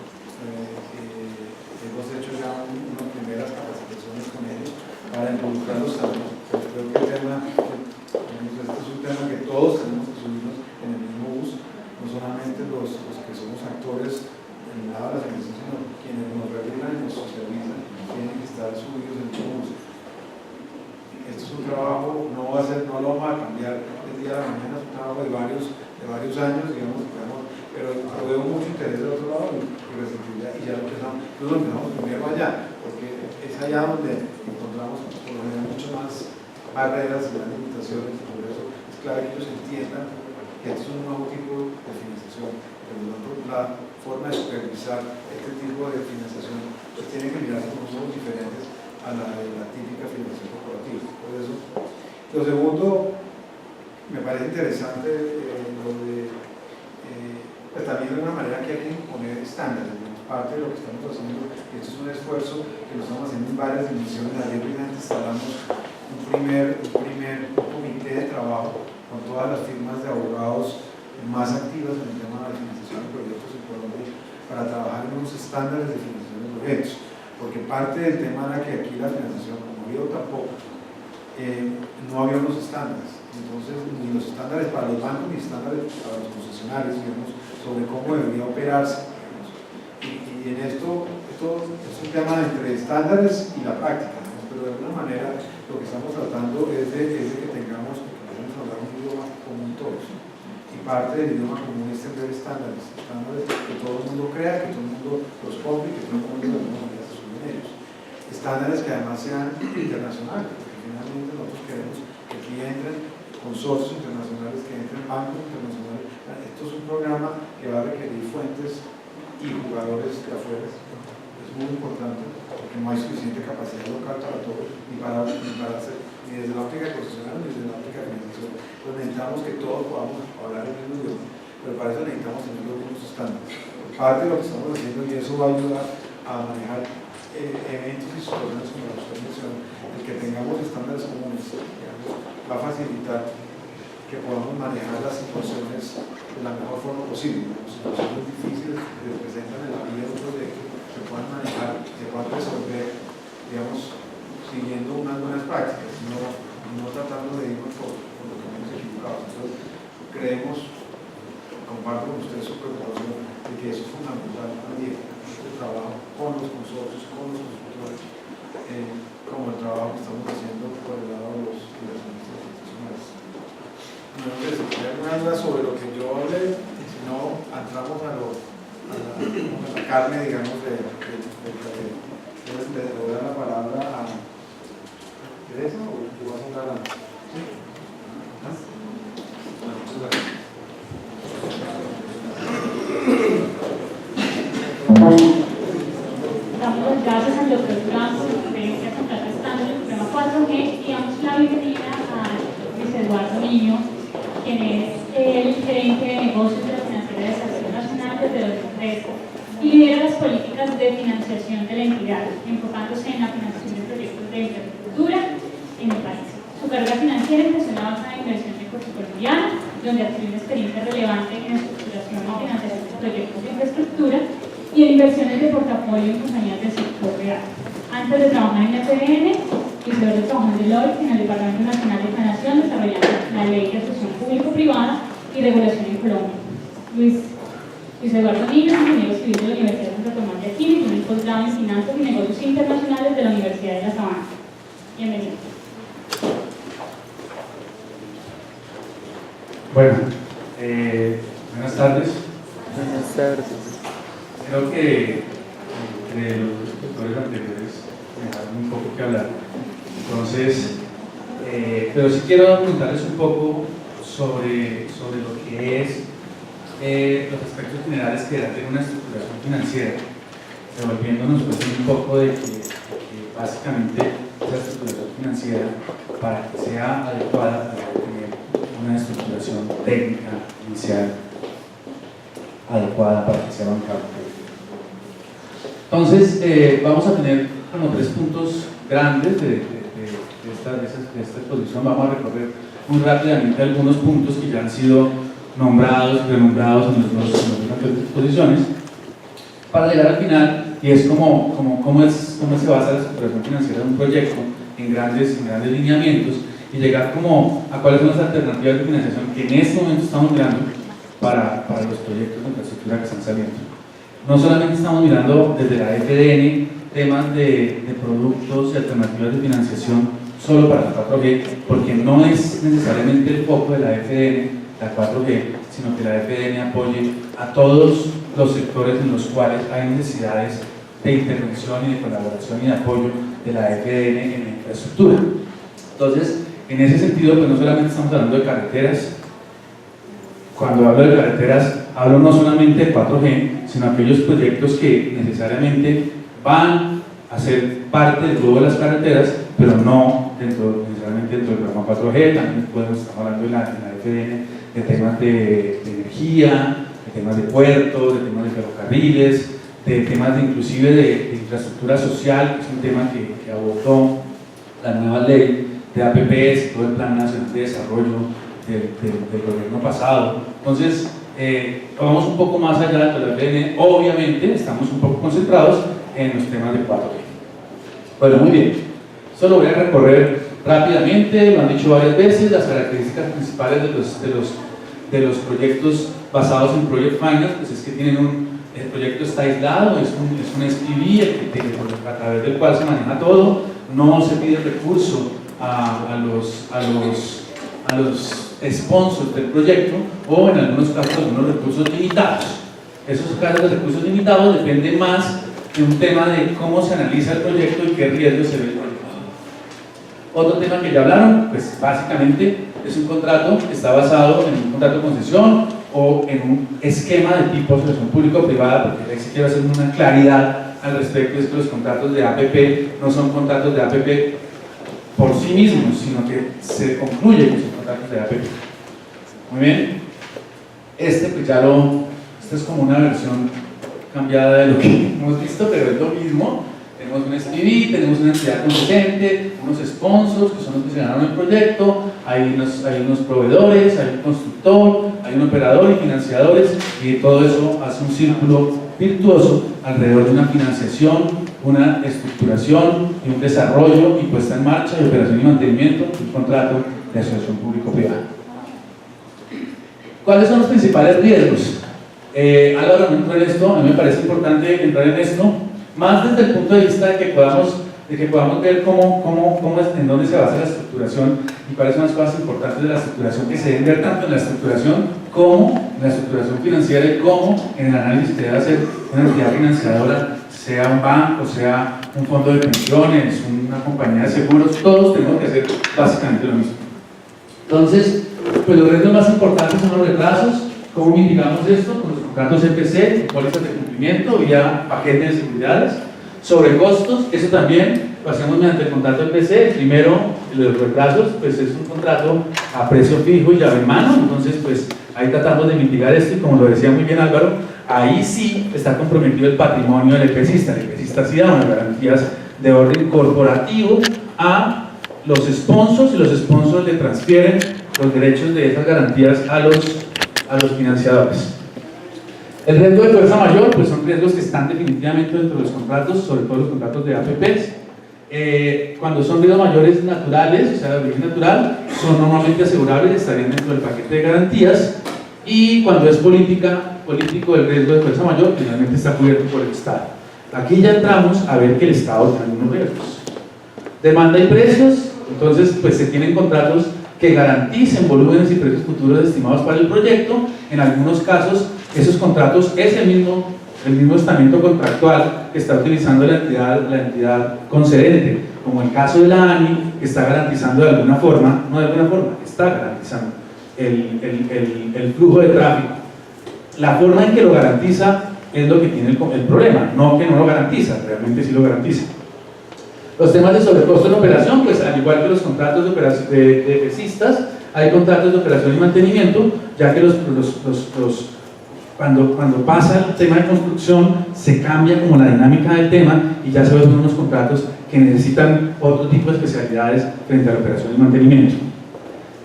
Hemos hecho ya unas primeras capacitaciones con ellos para involucrarlos también. Creo que este es un tema que todos tenemos que subirnos en el mismo bus, no solamente los que somos actores en el lado de las empresas, sino quienes nos regulan y nos supervisan, tienen que estar subidos en el mismo bus. Esto es un trabajo, no lo vamos a cambiar el día de la mañana, es un trabajo de varios años, digamos, pero veo mucho interés del otro lado y receptividad, y ya lo empezamos primero allá, porque es allá donde encontramos por lo menos mucho más barreras y más limitaciones, y por eso es clave que ellos entiendan que este es un nuevo tipo de financiación, pero la forma de supervisar este tipo de financiación pues tiene que mirarse con ojos diferentes a la de la típica financiación corporativa. Por eso, lo segundo, me parece interesante lo de pues también de una manera que hay que imponer estándares. Parte de lo que estamos haciendo, y esto es un esfuerzo que lo estamos haciendo en varias dimensiones. Ayer instalamos un primer comité de trabajo con todas las firmas de abogados más activas en el tema de la financiación de proyectos en Colombia para trabajar en unos estándares de financiación de proyectos, porque parte del tema era que aquí la financiación, como había tampoco, no había unos estándares. Entonces, ni los estándares para los bancos ni estándares para los concesionarios, digamos, sobre cómo debería operarse. Y en esto es un tema entre estándares y la práctica, ¿no? Pero de alguna manera lo que estamos tratando es de que tengamos que hablar un idioma común todos. Y parte del idioma común es tener estándares que todo el mundo crea, que todo el mundo los compre, que todo el mundo de alguna manera se suben ellos. Estándares que además sean internacionales, porque finalmente nosotros queremos que aquí entren consorcios internacionales, que entren bancos internacionales. Esto es un programa que va a requerir fuentes y jugadores de afuera. Es muy importante porque no hay suficiente capacidad local para todos, ni desde la óptica concesionaria ni desde la óptica financiera. Entonces necesitamos que todos podamos hablar el mismo idioma, pero para eso necesitamos tener los mismos estándares. Parte de lo que estamos haciendo, y eso va a ayudar a manejar eventos y situaciones como la que usted menciona, el que tengamos estándares comunes, digamos, va a facilitar que podamos manejar las situaciones de la mejor forma posible. Las situaciones difíciles que se presentan en la vida de un proyecto se puedan manejar, se puedan resolver, digamos, siguiendo unas buenas prácticas, no tratando de irnos por lo que hemos equivocado. Entonces, creemos, comparto con ustedes su preocupación de que eso es fundamental también, el trabajo con los consorcios, con los consultores, como el trabajo que estamos haciendo por el lado de los inversionistas institucionales. Entonces, si hay alguna duda sobre lo que yo hablé, si no, entramos a la carne, digamos, de entonces le voy a dar la palabra a Teresa o tú vas a hablar a... ¿Sí? Bueno, muchas gracias. Damos las gracias al doctor Blanco por su experiencia empresa y lidera las políticas de financiación de la entidad, enfocándose en la financiación de proyectos de infraestructura en el país. Su carrera financiera empezó en la banca de inversión colombiana, donde adquirió una experiencia relevante en estructuración y financiación de proyectos de infraestructura y en inversiones de portafolio en compañías del sector real. Antes de trabajar en la FDN, Luis trabajó en Deloitte, en el Departamento Nacional de Planación, desarrollando la Ley de Asociación Público-Privada y Regulación en Colombia. Luis Eduardo Niño, ingeniero civil de la Universidad de Santo Tomás de Aquino y tiene un posgrado en Finanzas y Negocios Internacionales de la Universidad de La Sabana. Bienvenido. Bueno, buenas tardes. Buenas tardes. Creo que entre los doctores anteriores me dejaron un poco que hablar. Entonces, pero sí quiero contarles un poco sobre lo que es los aspectos generales que da tener una estructuración financiera, devolviéndonos pues un poco de que básicamente esa estructuración financiera, para que sea adecuada, debe tener una estructuración técnica inicial adecuada para que sea bancable. Entonces, vamos a tener como 3 puntos grandes de esta exposición. Vamos a recorrer muy rápidamente algunos puntos que ya han sido nombrados, renombrados en las dos exposiciones, para llegar al final, y es cómo se basa la estructuración financiera de un proyecto en grandes lineamientos, y llegar como a cuáles son las alternativas de financiación que en este momento estamos mirando para los proyectos de infraestructura que están saliendo. No solamente estamos mirando desde la FDN temas de productos y alternativas de financiación solo para la 4G, porque no es necesariamente el foco de la FDN, la 4G, sino que la FDN apoye a todos los sectores en los cuales hay necesidades de intervención y de colaboración y de apoyo de la FDN en la infraestructura. Entonces, en ese sentido, pues no solamente estamos hablando de carreteras. Cuando hablo de carreteras, hablo no solamente de 4G, sino aquellos proyectos que necesariamente van a ser parte del globo de las carreteras, pero no necesariamente dentro del programa 4G. También estamos hablando en la FDN de temas de energía, de temas de puertos, de temas de ferrocarriles, de temas inclusive de infraestructura social, que es un tema que abordó la nueva ley de APPs, todo el Plan Nacional de Desarrollo del gobierno pasado. Entonces, vamos un poco más allá de la FDN. Obviamente estamos un poco concentrados en los temas de 4G. Bueno, muy bien, esto lo voy a recorrer rápidamente. Lo han dicho varias veces, las características principales de los proyectos basados en Project Finance, pues es que tienen el proyecto está aislado, es un SPV a través del cual se maneja todo, no se pide recurso a los sponsors del proyecto, o en algunos casos algunos recursos limitados. Esos casos de recursos limitados dependen más de un tema de cómo se analiza el proyecto y qué riesgos se ve el proyecto. Otro tema que ya hablaron, pues básicamente es un contrato que está basado en un contrato de concesión o en un esquema de tipo asociación público-privada, porque ahí sí quiero hacer una claridad al respecto, es que los contratos de APP no son contratos de APP por sí mismos, sino que se concluye con sus contratos de APP. Muy bien, esta es como una versión cambiada de lo que hemos visto, pero es lo mismo. Tenemos un SPV, tenemos una entidad competente, unos sponsors que son los que se ganaron el proyecto, hay unos proveedores, hay un constructor, hay un operador y financiadores, y todo eso hace un círculo virtuoso alrededor de una financiación, una estructuración y un desarrollo y puesta en marcha y operación y mantenimiento de un contrato de asociación público-privada. ¿Cuáles son los principales riesgos? Álvaro no entró en esto, a mí me parece importante entrar en esto, más desde el punto de vista de que podamos ver en dónde se basa la estructuración y cuáles son las cosas importantes de la estructuración que se deben ver tanto en la estructuración como en la estructuración financiera y como en el análisis que debe hacer una entidad financiadora, sea un banco, sea un fondo de pensiones, una compañía de seguros. Todos tenemos que hacer básicamente lo mismo. Entonces, pues los riesgos más importantes son los retrasos. ¿Cómo mitigamos esto? Con los contratos EPC, pólizas de cumplimiento vía paquetes de seguridades. Sobrecostos, eso también lo hacemos mediante el contrato EPC. Primero, los retrasos, pues es un contrato a precio fijo y llave en mano, entonces pues ahí tratamos de mitigar esto, y como lo decía muy bien Álvaro, ahí sí está comprometido el patrimonio del EPCista. El EPCista sí da unas garantías de orden corporativo a los sponsors, y los sponsors le transfieren los derechos de esas garantías a los financiadores. El riesgo de fuerza mayor, pues son riesgos que están definitivamente dentro de los contratos, sobre todo los contratos de APPs. Cuando son riesgos mayores naturales, o sea, de origen natural, son normalmente asegurables, estarían dentro del paquete de garantías. Y cuando es político el riesgo de fuerza mayor, finalmente está cubierto por el Estado. Aquí ya entramos a ver que el Estado tiene algunos riesgos. Demanda y precios, entonces pues se tienen contratos que garanticen volúmenes y precios futuros estimados para el proyecto. En algunos casos, esos contratos es el mismo estamento contractual que está utilizando la entidad concedente, como el caso de la ANI, que está garantizando de alguna forma, no de alguna forma, está garantizando el flujo de tráfico. La forma en que lo garantiza es lo que tiene el problema, no que no lo garantiza, realmente sí lo garantiza. Los temas de sobrecosto en operación, pues al igual que los contratos de EPCistas, hay contratos de operación y mantenimiento, ya que cuando pasa el tema de construcción se cambia como la dinámica del tema y ya se ven unos contratos que necesitan otro tipo de especialidades frente a la operación y mantenimiento.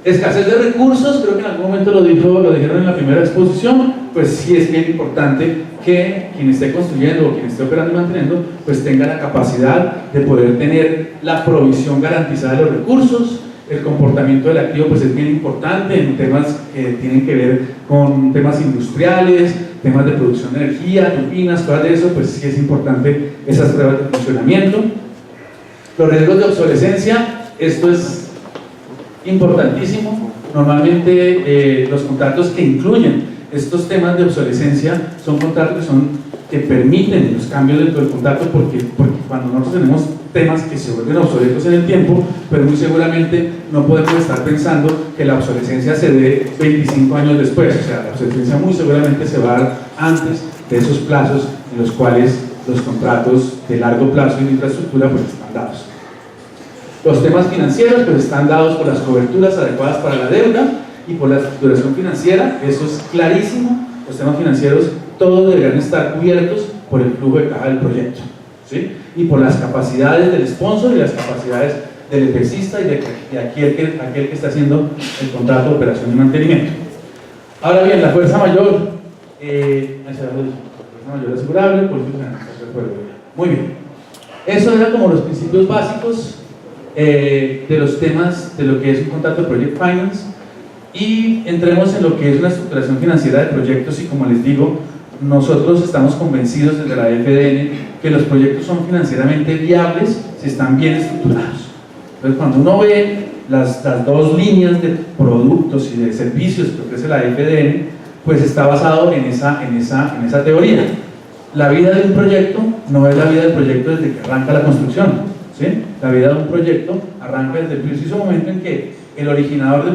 Escasez de recursos, creo que en algún momento lo dijeron en la primera exposición, pues sí es bien importante que quien esté construyendo o quien esté operando y manteniendo pues tenga la capacidad de poder tener la provisión garantizada de los recursos. El comportamiento del activo pues es bien importante en temas que tienen que ver con temas industriales, temas de producción de energía, turbinas, cosas de eso, pues sí es importante esas pruebas de funcionamiento. Los riesgos de obsolescencia, esto es importantísimo. Normalmente los contratos que incluyen estos temas de obsolescencia son contratos que permiten los cambios dentro del contrato, porque cuando nosotros tenemos temas que se vuelven obsoletos en el tiempo, pero muy seguramente no podemos estar pensando que la obsolescencia se dé 25 años después. O sea, la obsolescencia muy seguramente se va a dar antes de esos plazos en los cuales los contratos de largo plazo y de infraestructura pues están dados. Los temas financieros pues están dados por las coberturas adecuadas para la deuda y por la estructuración financiera, eso es clarísimo. Los temas financieros todos deberían estar cubiertos por el flujo de caja del proyecto, ¿sí? Y por las capacidades del sponsor y las capacidades del EPCista y de aquel que está haciendo el contrato de operación y mantenimiento. Ahora bien, la fuerza mayor, asegurable, muy bien. Eso era como los principios básicos de los temas de lo que es un contrato de Project Finance, y entremos en lo que es una estructuración financiera de proyectos. Y como les digo, nosotros estamos convencidos desde la FDN que los proyectos son financieramente viables si están bien estructurados. Entonces, cuando uno ve las dos líneas de productos y de servicios que ofrece la FDN, pues está basado en esa teoría. La vida de un proyecto no es la vida del proyecto desde que arranca la construcción, ¿sí? La vida de un proyecto arranca desde el preciso momento en que el originador del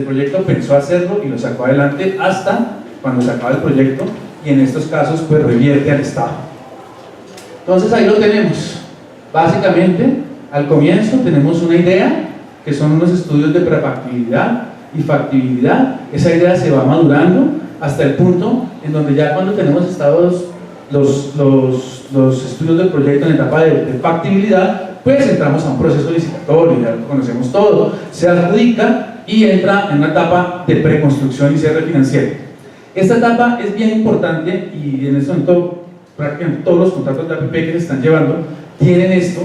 proyecto pensó hacerlo y lo sacó adelante hasta cuando se acaba el proyecto, y en estos casos pues revierte al Estado. Entonces ahí lo tenemos. Básicamente, al comienzo tenemos una idea, que son unos estudios de prefactibilidad y factibilidad. Esa idea se va madurando hasta el punto en donde ya cuando tenemos estados los estudios del proyecto en etapa de factibilidad, pues entramos a un proceso licitatorio, ya lo conocemos todo, se adjudica y entra en una etapa de preconstrucción y cierre financiero. Esta etapa es bien importante, y en este momento prácticamente todos los contratos de APP que se están llevando tienen esto,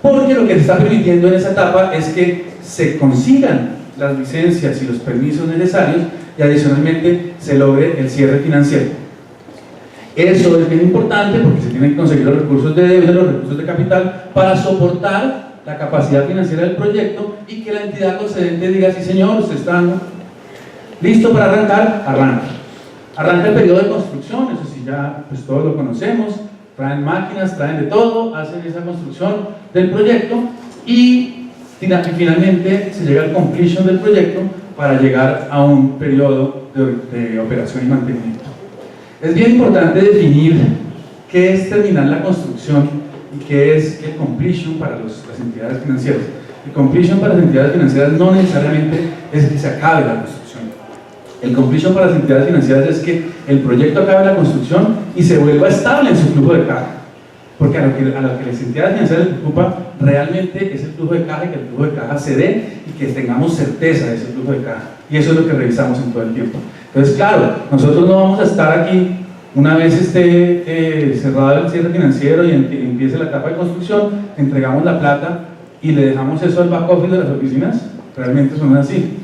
porque lo que se está permitiendo en esa etapa es que se consigan las licencias y los permisos necesarios y adicionalmente se logre el cierre financiero. Eso es bien importante porque se tienen que conseguir los recursos de deuda, los recursos de capital para soportar la capacidad financiera del proyecto, y que la entidad concedente diga: sí señor, usted está listo para arrancar, arranca el periodo de construcción. Eso sí, ya pues todos lo conocemos, traen máquinas, traen de todo, hacen esa construcción del proyecto y finalmente se llega al completion del proyecto para llegar a un periodo de operación y mantenimiento. Es bien importante definir qué es terminar la construcción y qué es el completion para las entidades financieras. El completion para las entidades financieras no necesariamente es que se acabe la construcción. El completion para las entidades financieras es que el proyecto acabe la construcción y se vuelva estable en su flujo de caja. Porque a lo que las entidades financieras les preocupa realmente es el flujo de caja y que el flujo de caja se dé y que tengamos certeza de ese flujo de caja. Y eso es lo que revisamos en todo el tiempo. Entonces, claro, nosotros no vamos a estar aquí una vez esté cerrado el cierre financiero y empiece la etapa de construcción, entregamos la plata y le dejamos eso al back office de las oficinas. Realmente eso no es así,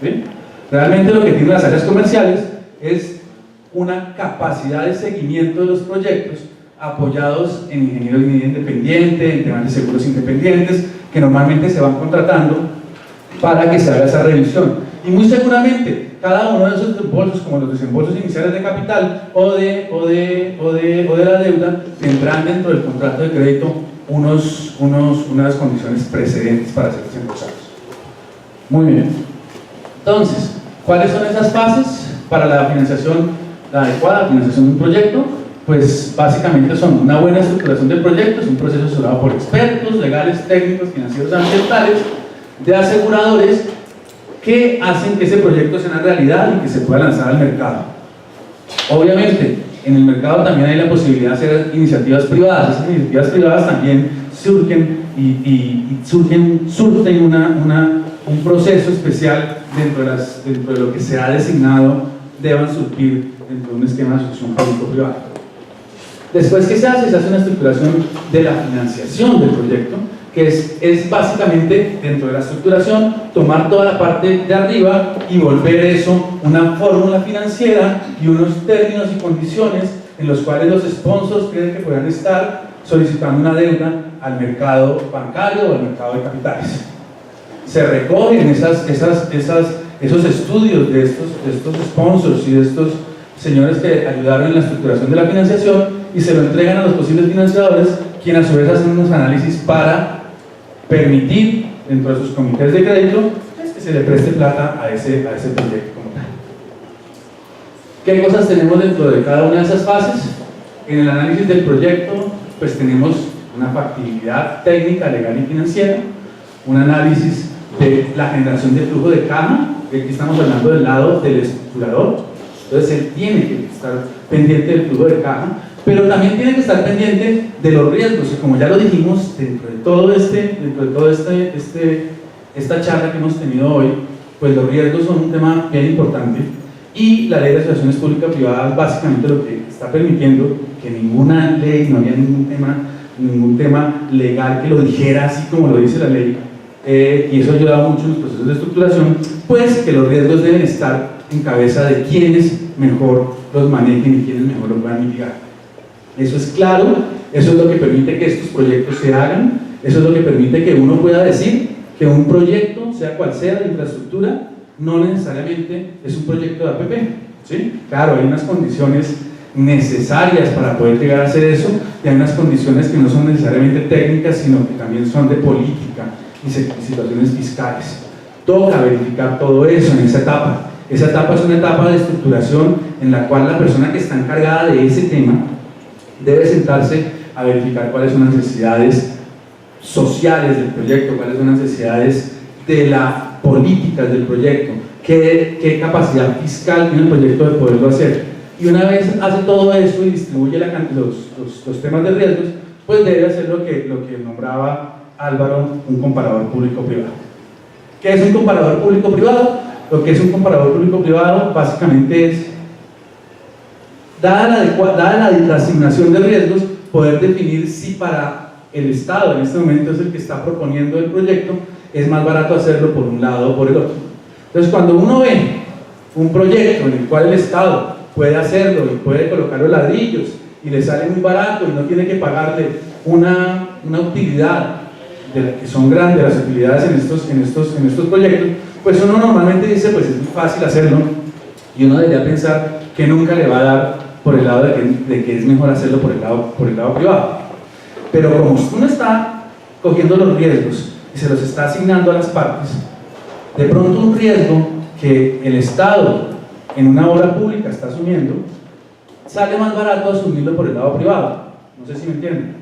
¿sí? Realmente lo que tienen las áreas comerciales es una capacidad de seguimiento de los proyectos apoyados en ingenieros independientes, en temas de seguros independientes, que normalmente se van contratando para que se haga esa revisión. Y muy seguramente cada uno de esos desembolsos, como los desembolsos iniciales de capital o de la deuda, tendrán dentro del contrato de crédito unas condiciones precedentes para ser desembolsados. Muy bien. Entonces, ¿cuáles son esas fases para la financiación, la adecuada financiación de un proyecto? Pues básicamente son una buena estructuración del proyecto, es un proceso asesorado por expertos, legales, técnicos, financieros, ambientales, de aseguradores que hacen que ese proyecto sea una realidad y que se pueda lanzar al mercado. Obviamente, en el mercado también hay la posibilidad de hacer iniciativas privadas. Esas iniciativas privadas también surgen surten un proceso especial dentro de lo que se ha designado, deban surgir dentro de un esquema de asociación público-privada. Después, ¿qué se hace? Se hace una estructuración de la financiación del proyecto, que es básicamente, dentro de la estructuración, tomar toda la parte de arriba y volver eso una fórmula financiera y unos términos y condiciones en los cuales los sponsors creen que puedan estar solicitando una deuda al mercado bancario o al mercado de capitales. Se recogen esos estudios de estos sponsors y de estos señores que ayudaron en la estructuración de la financiación y se lo entregan a los posibles financiadores, quienes a su vez hacen unos análisis para permitir, dentro de sus comités de crédito, pues, que se le preste plata a ese proyecto como tal. ¿Qué cosas tenemos dentro de cada una de esas fases? En el análisis del proyecto, pues tenemos una factibilidad técnica, legal y financiera, un análisis de la generación de flujo de caja, que aquí estamos hablando del lado del estructurador. Entonces él tiene que estar pendiente del flujo de caja, pero también tiene que estar pendiente de los riesgos, y como ya lo dijimos, dentro de todo esta charla que hemos tenido hoy, pues los riesgos son un tema bien importante, y la ley de asociaciones público-privadas básicamente lo que está permitiendo que ninguna ley, no había ningún tema legal que lo dijera así como lo dice la ley, y eso ayuda mucho en los procesos de estructuración, pues que los riesgos deben estar en cabeza de quienes mejor los manejen y quienes mejor los van a mitigar. Eso es claro, eso es lo que permite que estos proyectos se hagan, eso es lo que permite que uno pueda decir que un proyecto, sea cual sea de infraestructura, no necesariamente es un proyecto de APP, ¿sí? Claro, hay unas condiciones necesarias para poder llegar a hacer eso, y hay unas condiciones que no son necesariamente técnicas, sino que también son de política y situaciones fiscales. Toca verificar todo eso en esa etapa. Esa etapa es una etapa de estructuración en la cual la persona que está encargada de ese tema debe sentarse a verificar cuáles son las necesidades sociales del proyecto, cuáles son las necesidades de las políticas del proyecto, qué capacidad fiscal tiene el proyecto de poderlo hacer. Y una vez hace todo eso y distribuye los temas de riesgos, pues debe hacer lo que nombraba Álvaro, un comparador público-privado. ¿Qué es un comparador público-privado? Lo que es un comparador público-privado básicamente es, dada la asignación de riesgos, poder definir si para el Estado en este momento es el que está proponiendo el proyecto, es más barato hacerlo por un lado o por el otro. Entonces, cuando uno ve un proyecto en el cual el Estado puede hacerlo y puede colocar los ladrillos y le sale muy barato y no tiene que pagarle una utilidad de la que son grandes las utilidades en estos proyectos, pues uno normalmente dice, pues es muy fácil hacerlo, y uno debería pensar que nunca le va a dar por el lado de que es mejor hacerlo por el lado privado. Pero como uno está cogiendo los riesgos y se los está asignando a las partes, de pronto un riesgo que el Estado en una obra pública está asumiendo, sale más barato asumirlo por el lado privado. No sé si me entienden.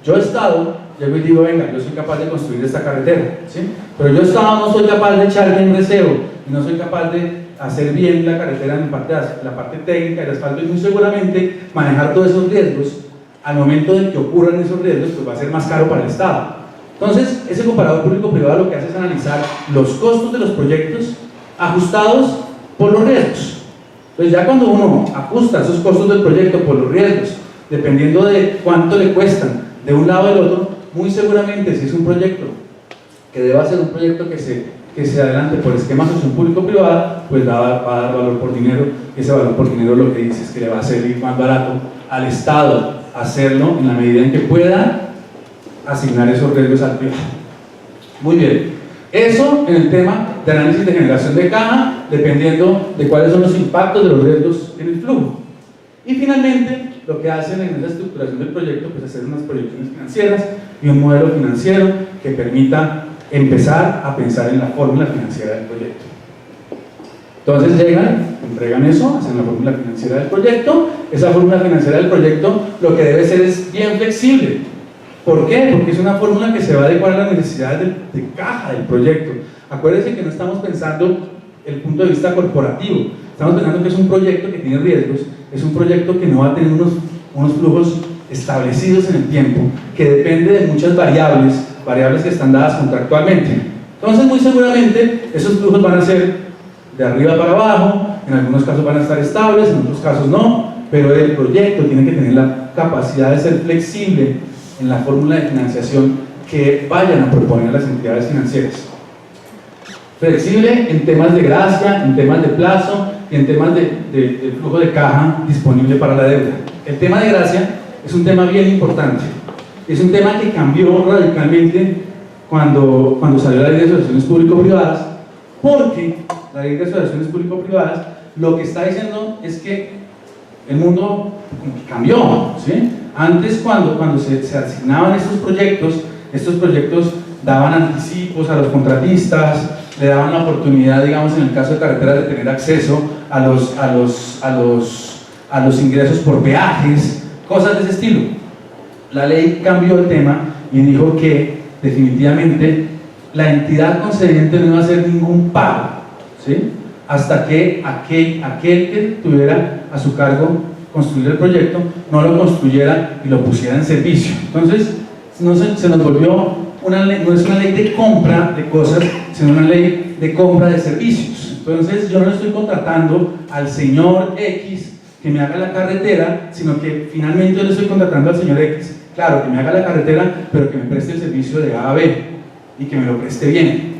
Yo Estado, llego y digo, venga, yo soy capaz de construir esta carretera, ¿sí? Pero yo Estado no soy capaz de echarle en receo y no soy capaz de hacer bien la carretera en la parte técnica del asfalto y muy seguramente manejar todos esos riesgos. Al momento de que ocurran esos riesgos, pues va a ser más caro para el Estado. Entonces, ese comparador público-privado lo que hace es analizar los costos de los proyectos ajustados por los riesgos. Entonces, ya cuando uno ajusta esos costos del proyecto por los riesgos, dependiendo de cuánto le cuestan de un lado del otro, muy seguramente si es un proyecto que deba ser un proyecto que se adelante por esquema de asociación público-privada, pues va a dar valor por dinero, y ese valor por dinero lo que dice es que le va a salir más barato al Estado hacerlo en la medida en que pueda asignar esos riesgos al privado. Muy bien, eso en el tema de análisis de generación de caja, dependiendo de cuáles son los impactos de los riesgos en el flujo. Y finalmente, lo que hacen en esa estructuración del proyecto, pues hacer unas proyecciones financieras y un modelo financiero que permita empezar a pensar en la fórmula financiera del proyecto. Entonces llegan, entregan eso, hacen la fórmula financiera del proyecto. Esa fórmula financiera del proyecto lo que debe ser es bien flexible. ¿Por qué? Porque es una fórmula que se va a adecuar a las necesidades de caja del proyecto. Acuérdense que no estamos pensando el punto de vista corporativo, estamos pensando que es un proyecto que tiene riesgos, es un proyecto que no va a tener unos flujos establecidos en el tiempo, que depende de muchas variables que están dadas contractualmente. Entonces, muy seguramente, esos flujos van a ser de arriba para abajo, en algunos casos van a estar estables, en otros casos no, pero el proyecto tiene que tener la capacidad de ser flexible en la fórmula de financiación que vayan a proponer a las entidades financieras. Flexible en temas de gracia, en temas de plazo y en temas de flujo de caja disponible para la deuda. El tema de gracia es un tema bien importante. Es un tema que cambió radicalmente cuando salió la ley de asociaciones público-privadas, porque la ley de asociaciones público-privadas lo que está diciendo es que el mundo cambió, ¿sí? Antes, cuando se asignaban estos proyectos daban anticipos a los contratistas, le daban la oportunidad, digamos, en el caso de carreteras, de tener acceso a los ingresos por peajes, cosas de ese estilo. La ley cambió el tema y dijo que definitivamente la entidad concedente no iba a hacer ningún pago, ¿sí? Hasta que aquel que tuviera a su cargo construir el proyecto no lo construyera y lo pusiera en servicio. Entonces se nos volvió una ley, no es una ley de compra de cosas, sino una ley de compra de servicios. Entonces yo no le estoy contratando al señor X que me haga la carretera, sino que finalmente yo le estoy contratando al señor X, claro, que me haga la carretera, pero que me preste el servicio de A a B y que me lo preste bien.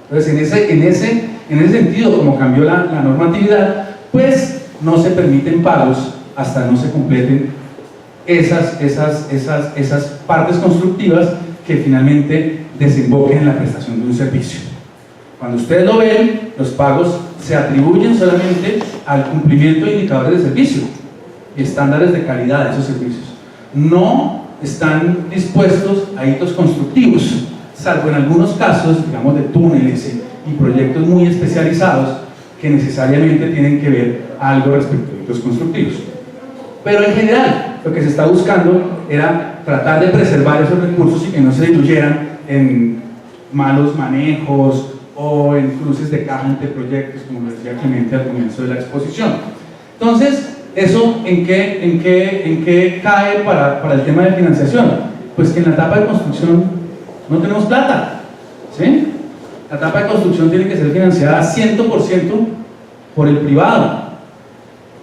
Entonces en ese sentido, como cambió la normatividad, pues no se permiten pagos hasta no se completen esas partes constructivas que finalmente desemboquen en la prestación de un servicio. Cuando ustedes lo ven, los pagos se atribuyen solamente al cumplimiento de indicadores de servicio y estándares de calidad de esos servicios. No están dispuestos a hitos constructivos, salvo en algunos casos, digamos, de túneles y proyectos muy especializados que necesariamente tienen que ver algo respecto a hitos constructivos. Pero en general, lo que se está buscando era tratar de preservar esos recursos y que no se diluyeran en malos manejos o en cruces de caja entre proyectos, como lo decía Clemente al comienzo de la exposición. Entonces, ¿eso en qué cae para el tema de financiación? Pues que en la etapa de construcción no tenemos plata, ¿sí? La etapa de construcción tiene que ser financiada 100% por el privado.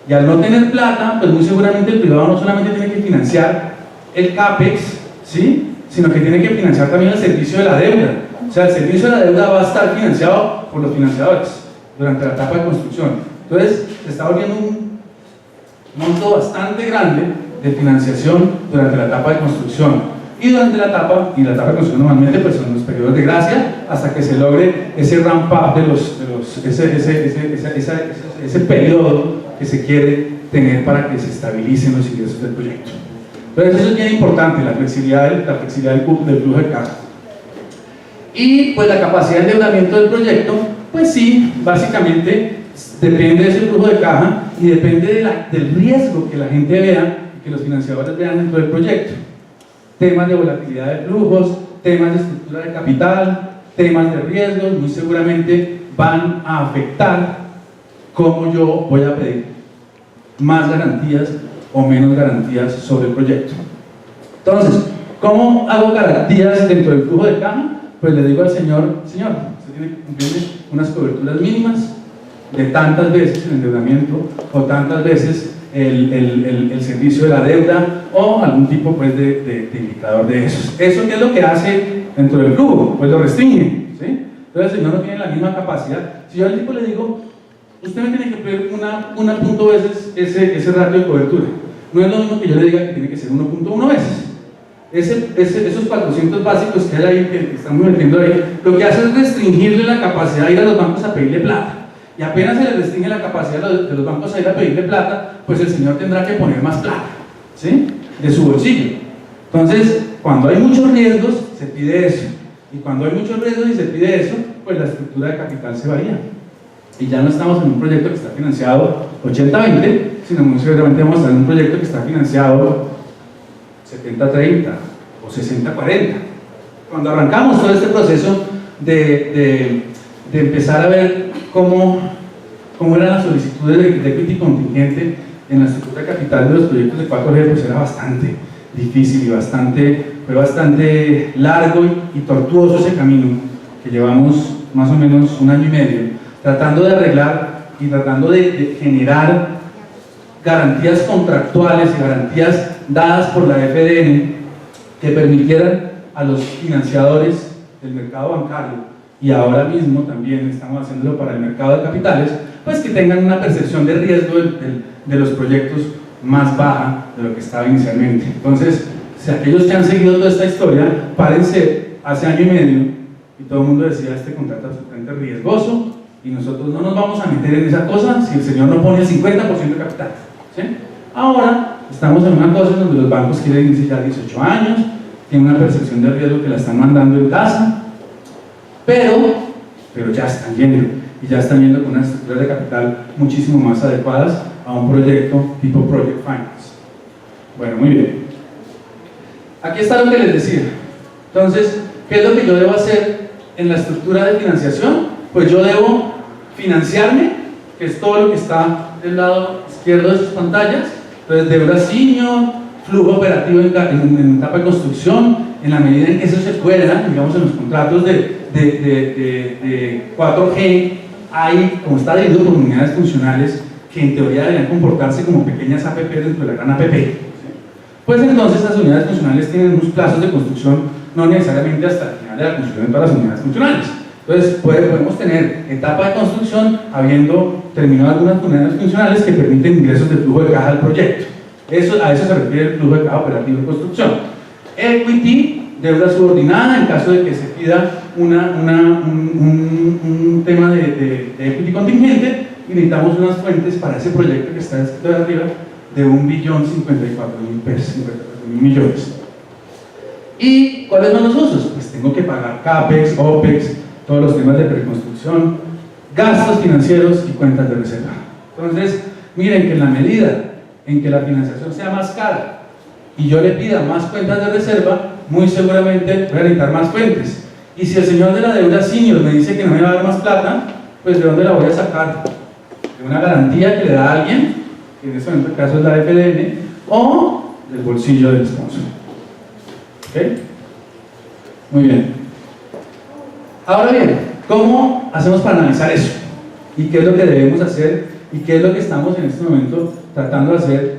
Y al no tener plata, pues muy seguramente el privado no solamente tiene que financiar el CAPEX, ¿sí?, sino que tiene que financiar también el servicio de la deuda. O sea, el servicio de la deuda va a estar financiado por los financiadores durante la etapa de construcción. Entonces, se está volviendo un monto bastante grande de financiación durante la etapa de construcción. Y durante la etapa de construcción normalmente pues son los periodos de gracia hasta que se logre ese ramp up ese periodo que se quiere tener para que se estabilicen los ingresos del proyecto. Entonces eso es bien importante, la flexibilidad del flujo de caja. Y pues la capacidad de endeudamiento del proyecto, pues sí, básicamente depende de ese flujo de caja y depende del riesgo que la gente vea y que los financiadores vean dentro del proyecto. Temas de volatilidad de flujos, temas de estructura de capital, temas de riesgos, muy seguramente van a afectar cómo yo voy a pedir más garantías o menos garantías sobre el proyecto. Entonces, ¿cómo hago garantías dentro del flujo de caja? Pues le digo al señor, señor, usted tiene que cumplir unas coberturas mínimas de tantas veces el endeudamiento o tantas veces el servicio de la deuda o algún tipo pues, de indicador de esos. ¿Eso qué es lo que hace dentro del flujo? Pues lo restringe, ¿sí? Entonces el señor no tiene la misma capacidad. Si yo al tipo le digo, usted me tiene que pedir una punto veces ese ratio de cobertura, no es lo mismo que yo le diga que tiene que ser 1.1 veces. Esos 400 básicos que hay ahí, que estamos metiendo ahí, lo que hace es restringirle la capacidad de ir a los bancos a pedirle plata. Y apenas se le restringe la capacidad de los bancos a ir a pedirle plata, pues el señor tendrá que poner más plata, ¿sí? De su bolsillo. Entonces, cuando hay muchos riesgos, se pide eso. Y cuando hay muchos riesgos y se pide eso, pues la estructura de capital se varía. Y ya no estamos en un proyecto que está financiado 80-20, sino muy seguramente vamos a estar en un proyecto que está financiado 70-30 o 60-40. Cuando arrancamos todo este proceso de empezar a ver cómo eran las solicitudes de equity contingente en la estructura de capital de los proyectos de 4G, pues era bastante difícil y fue bastante largo y tortuoso ese camino que llevamos más o menos 1 año y medio, tratando de arreglar y tratando de generar garantías contractuales y garantías dadas por la FDN que permitieran a los financiadores del mercado bancario, y ahora mismo también estamos haciéndolo para el mercado de capitales, pues que tengan una percepción de riesgo de los proyectos más baja de lo que estaba inicialmente. Entonces, si aquellos que han seguido toda esta historia, párense hace 1 año y medio y todo el mundo decía este contrato absolutamente riesgoso y nosotros no nos vamos a meter en esa cosa si el señor no pone el 50% de capital, ¿sí? Ahora estamos en una cosa donde los bancos quieren irse ya 18 años, tienen una percepción de riesgo que la están mandando en casa, pero ya están yendo, y ya están yendo con unas estructuras de capital muchísimo más adecuadas a un proyecto tipo Project Finance. Bueno, muy bien. Aquí está lo que les decía. Entonces, ¿qué es lo que yo debo hacer en la estructura de financiación? Pues yo debo financiarme, que es todo lo que está del lado izquierdo de sus pantallas. Entonces, deuda senior, flujo operativo en etapa de construcción, en la medida en que eso se pueda, digamos en los contratos de 4G, hay, como está dividido por unidades funcionales, que en teoría deberían comportarse como pequeñas APP dentro de la gran APP. ¿Sí? Pues entonces las unidades funcionales tienen unos plazos de construcción, no necesariamente hasta el final de la construcción de todas las unidades funcionales. Entonces podemos tener etapa de construcción habiendo terminado algunas unidades funcionales que permiten ingresos de flujo de caja al proyecto. A eso se refiere el flujo de caja operativo de construcción. Equity, deuda subordinada, en caso de que se pida un tema de equity contingente, y necesitamos unas fuentes para ese proyecto que está escrito de arriba de 1.054.000 millones. ¿Y cuáles son los usos? Pues tengo que pagar CAPEX, OPEX, todos los temas de preconstrucción, gastos financieros y cuentas de reserva. Entonces, miren que en la medida en que la financiación sea más cara y yo le pida más cuentas de reserva, muy seguramente voy a necesitar más fuentes. Y si el señor de la deuda senior me dice que no me va a dar más plata, pues ¿de dónde la voy a sacar? ¿De una garantía que le da a alguien, que en este momento el caso es la FDN, o del bolsillo del sponsor? ¿Ok? Muy bien. Ahora bien, ¿cómo hacemos para analizar eso? ¿Y qué es lo que debemos hacer? ¿Y qué es lo que estamos en este momento tratando de hacer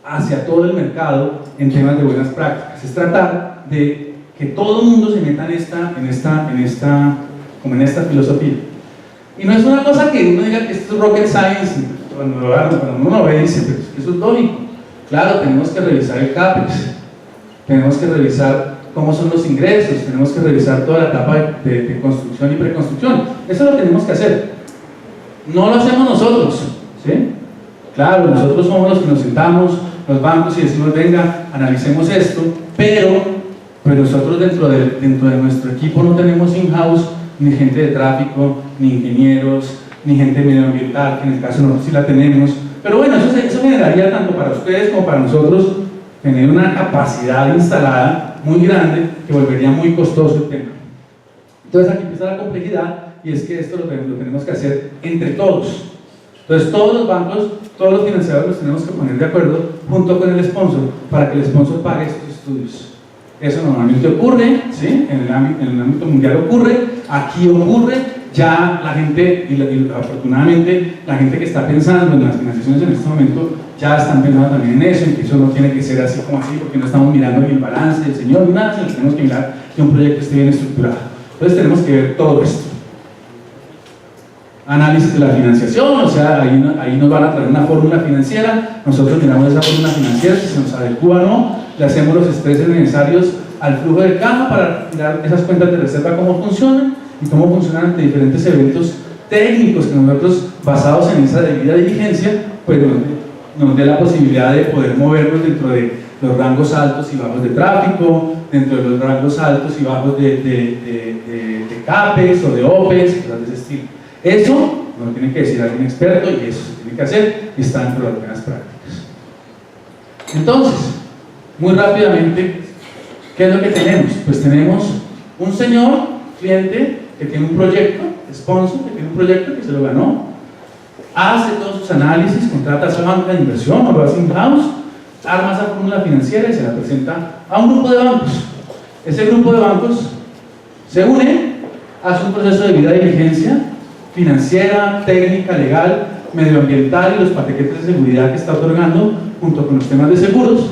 hacia todo el mercado en temas de buenas prácticas? Es tratar de que todo el mundo se meta en esta filosofía. Y no es una cosa que uno diga que esto es rocket science, cuando uno lo ve dice, pero eso es lógico. Claro, tenemos que revisar el CAPEX, tenemos que revisar cómo son los ingresos, tenemos que revisar toda la etapa de construcción y preconstrucción. Eso lo tenemos que hacer. No lo hacemos nosotros, ¿sí? Claro, nosotros somos los que nos sentamos, los bancos, y decimos, venga, analicemos esto, pero nosotros dentro de nuestro equipo no tenemos in-house ni gente de tráfico, ni ingenieros, ni gente medioambiental, que en el caso de nosotros sí la tenemos. Pero bueno, eso generaría tanto para ustedes como para nosotros tener una capacidad instalada muy grande que volvería muy costoso el tema. Entonces aquí empieza la complejidad, y es que esto lo tenemos que hacer entre todos. Entonces todos los bancos, todos los financiadores los tenemos que poner de acuerdo junto con el sponsor para que el sponsor pague estos estudios. Eso normalmente ocurre, ¿sí? En el ámbito mundial ocurre, aquí ocurre, ya la gente, y afortunadamente la gente que está pensando en las financiaciones en este momento, ya están pensando también en eso, en que eso no tiene que ser así como así, porque no estamos mirando ni el balance del señor ni nada, sino que tenemos que mirar que un proyecto esté bien estructurado. Entonces tenemos que ver todo esto. Análisis de la financiación, o sea, ahí nos van a traer una fórmula financiera, nosotros miramos esa fórmula financiera, si se nos adecua o no, le hacemos los estreses necesarios al flujo de caja para mirar esas cuentas de reserva cómo funcionan y cómo funcionan ante diferentes eventos técnicos que nosotros, basados en esa debida diligencia, pues nos dé la posibilidad de poder movernos dentro de los rangos altos y bajos de tráfico, dentro de los rangos altos y bajos de CAPEX o de OPEX, cosas de ese estilo. Eso no lo tiene que decir algún experto y eso se tiene que hacer y está dentro de las buenas prácticas. Entonces, muy rápidamente, ¿qué es lo que tenemos? Pues tenemos un señor cliente que tiene un proyecto, sponsor, que tiene un proyecto que se lo ganó, hace todos sus análisis, contrata a esa banca de inversión o lo hace in-house, arma esa fórmula financiera y se la presenta a un grupo de bancos. Ese grupo de bancos se une, hace un proceso de vida diligencia financiera, técnica, legal, medioambiental y los paquetes de seguridad que está otorgando junto con los temas de seguros,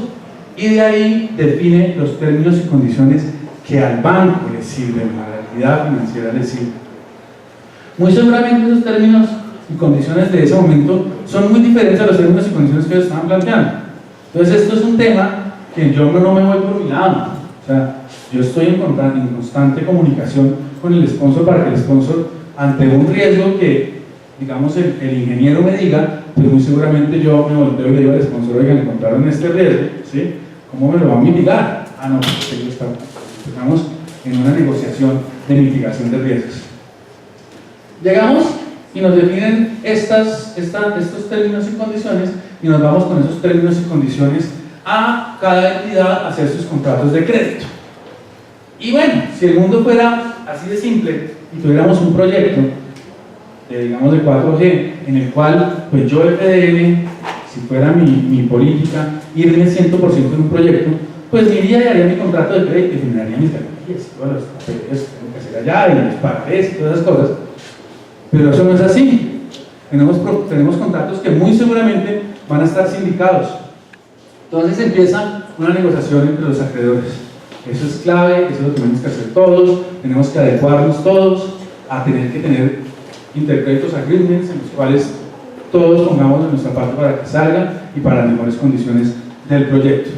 y de ahí define los términos y condiciones que al banco le sirven, a la entidad financiera le sirven. Muy seguramente esos términos y condiciones de ese momento son muy diferentes a los términos y condiciones que ellos estaban planteando. Entonces esto es un tema que yo no me voy por mi lado, o sea, yo estoy en constante comunicación con el sponsor para que el sponsor, ante un riesgo que, digamos, el ingeniero me diga, pues muy seguramente yo me volteo y le digo al sponsor, oigan, encontraron este riesgo, ¿sí? ¿Cómo me lo va a mitigar? Ah, no, pues estamos en una negociación de mitigación de riesgos. Llegamos y nos definen estos términos y condiciones y nos vamos con esos términos y condiciones a cada entidad a hacer sus contratos de crédito. Y bueno, si el mundo fuera así de simple y tuviéramos un proyecto digamos de 4G en el cual pues yo FDN, si fuera mi política, irme 100% en un proyecto, pues me iría y haría mi contrato de crédito y generaría mis garantías, todos los papeles que tengo que hacer allá y los pagarés y todas esas cosas. Pero eso no es así. Tenemos contratos que muy seguramente van a estar sindicados. Entonces empieza una negociación entre los acreedores. Eso es clave, eso lo tenemos que hacer todos, tenemos que adecuarnos todos a tener que tener intercréditos agreements en los cuales todos pongamos de nuestra parte para que salga y para las mejores condiciones del proyecto.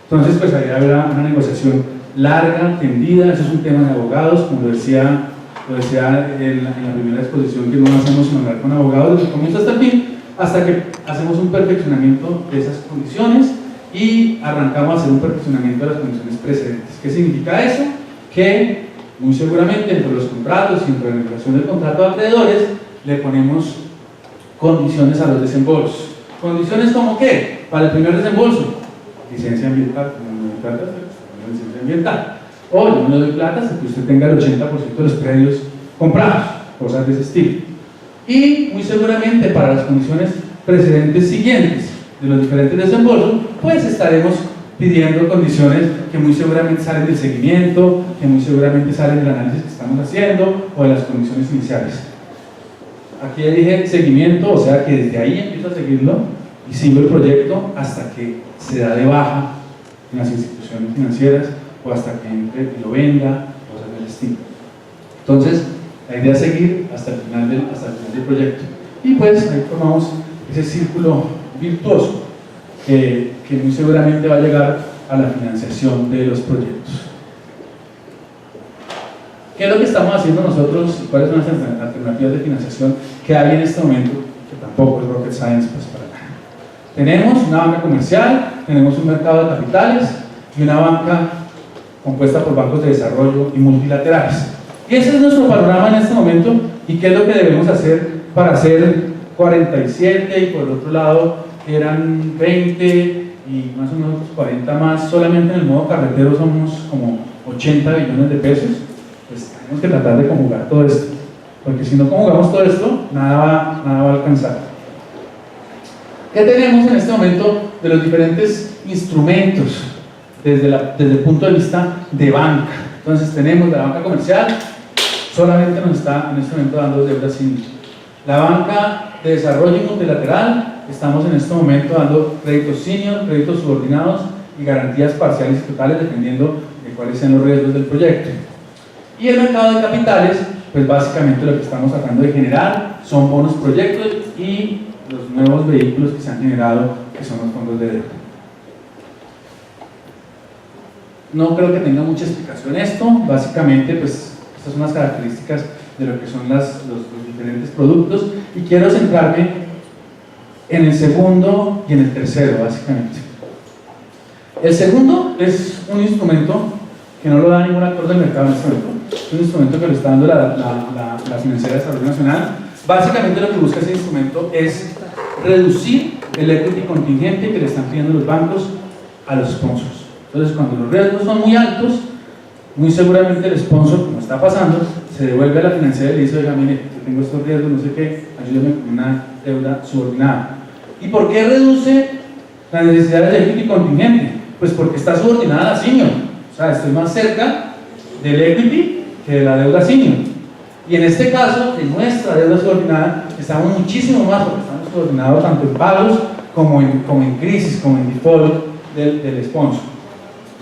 Entonces pues ahí habrá una negociación larga, tendida, eso es un tema de abogados, como lo decía en la primera exposición, que no hacemos sino hablar con abogados desde el comienzo hasta el fin, hasta que hacemos un perfeccionamiento de esas condiciones y arrancamos a hacer un perfeccionamiento de las condiciones precedentes. ¿Qué significa eso? Que muy seguramente entre los contratos y entre la negociación del contrato de acreedores le ponemos condiciones a los desembolsos. ¿Condiciones como qué? Para el primer desembolso, licencia ambiental, licencia ambiental. O yo no le doy plata hasta que usted tenga el 80% de los predios comprados, cosas de ese estilo. Y muy seguramente para las condiciones precedentes siguientes de los diferentes desembolsos, pues estaremos pidiendo condiciones que muy seguramente salen del seguimiento, que muy seguramente salen del análisis que estamos haciendo o de las condiciones iniciales. Aquí ya dije seguimiento, o sea que desde ahí empiezo a seguirlo y sigo el proyecto hasta que se da de baja en las instituciones financieras o hasta que entre y lo venda, cosas del estilo. Entonces, la idea es seguir hasta el final del proyecto. Y pues ahí formamos ese círculo virtuoso que muy seguramente va a llegar a la financiación de los proyectos. ¿Qué es lo que estamos haciendo nosotros y cuáles son las alternativas de financiación que hay en este momento? Que tampoco es rocket science pues para nada. Tenemos una banca comercial, tenemos un mercado de capitales y una banca compuesta por bancos de desarrollo y multilaterales. Y ese es nuestro panorama en este momento. ¿Y qué es lo que debemos hacer para hacer 47 y por el otro lado eran 20 y más o menos 40 más? Solamente en el modo carretero somos como 80 billones de pesos. Pues tenemos que tratar de conjugar todo esto, porque si no conjugamos todo esto, nada va a alcanzar. ¿Qué tenemos en este momento de los diferentes instrumentos desde el punto de vista de banca? Entonces tenemos la banca comercial, solamente nos está en este momento dando deuda senior. La banca de desarrollo multilateral, estamos en este momento dando créditos senior, créditos subordinados y garantías parciales y totales dependiendo de cuáles sean los riesgos del proyecto. Y el mercado de capitales, pues básicamente lo que estamos tratando de generar son bonos proyectos y los nuevos vehículos que se han generado, que son los fondos de deuda. No creo que tenga mucha explicación esto, básicamente pues estas son las características de lo que son los diferentes productos, y quiero centrarme en el segundo y en el tercero básicamente. El segundo es un instrumento que no lo da ningún actor del mercado en este momento, es un instrumento que lo está dando la Financiera de Desarrollo Nacional. Básicamente lo que busca ese instrumento es reducir el equity contingente que le están pidiendo los bancos a los sponsors. Entonces, cuando los riesgos son muy altos, muy seguramente el sponsor, como está pasando, se devuelve a la financiera y le dice: oiga, mire, yo tengo estos riesgos, no sé qué, ayúdame con una deuda subordinada. ¿Y por qué reduce las necesidades de equity contingente? Pues porque está subordinada a la senior. O sea, estoy más cerca del equity que de la deuda senior. Y en este caso, en nuestra deuda subordinada, estamos muchísimo más, porque estamos subordinados tanto en pagos como en crisis, como en default del sponsor.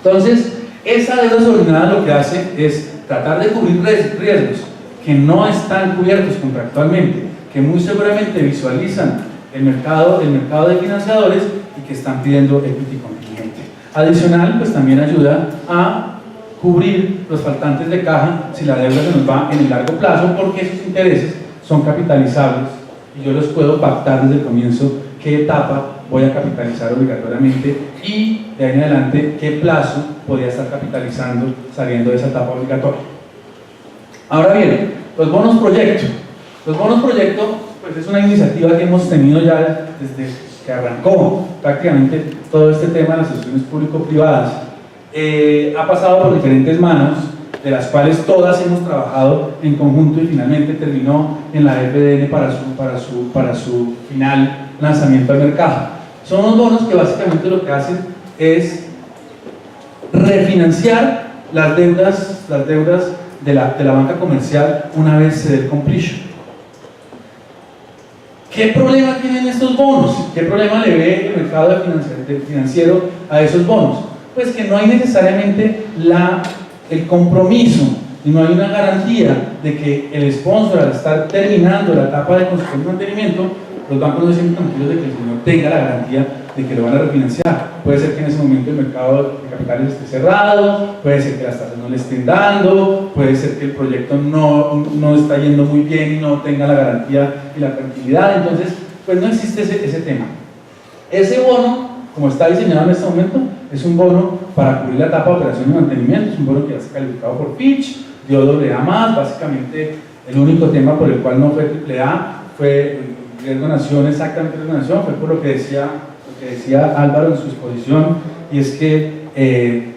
Entonces, esa deuda subordinada lo que hace es tratar de cubrir riesgos que no están cubiertos contractualmente, que muy seguramente visualizan el mercado de financiadores y que están pidiendo equity contingente. Adicional, pues también ayuda a cubrir los faltantes de caja si la deuda se nos va en el largo plazo, porque esos intereses son capitalizables y yo los puedo pactar desde el comienzo qué etapa voy a capitalizar obligatoriamente y de ahí en adelante qué plazo podría estar capitalizando saliendo de esa etapa obligatoria. Ahora bien, los bonos proyecto. Los bonos proyecto pues es una iniciativa que hemos tenido ya desde que arrancó prácticamente todo este tema de las asociaciones público-privadas. Ha pasado por diferentes manos, de las cuales todas hemos trabajado en conjunto y finalmente terminó en la FDN para su final lanzamiento al mercado. Son unos bonos que básicamente lo que hacen es refinanciar las deudas de la banca comercial una vez se dé el completion. ¿Qué problema tienen estos bonos? ¿Qué problema le ve el mercado financiero a esos bonos? Pues que no hay necesariamente el compromiso y no hay una garantía de que el sponsor, al estar terminando la etapa de construcción y mantenimiento, los bancos no se sienten tranquilos de que el señor tenga la garantía de que lo van a refinanciar. Puede ser que en ese momento el mercado de capitales esté cerrado, puede ser que las tasas no le estén dando, puede ser que el proyecto no está yendo muy bien y no tenga la garantía y la tranquilidad. Entonces, pues no existe ese tema. Ese bono, como está diseñado en este momento, es un bono para cubrir la etapa de operación y mantenimiento, es un bono que ya está calificado por Fitch, dio AA+, básicamente el único tema por el cual no fue AAA fue riesgo nación, exactamente riesgo nación, fue por lo que decía Álvaro en su exposición, y es que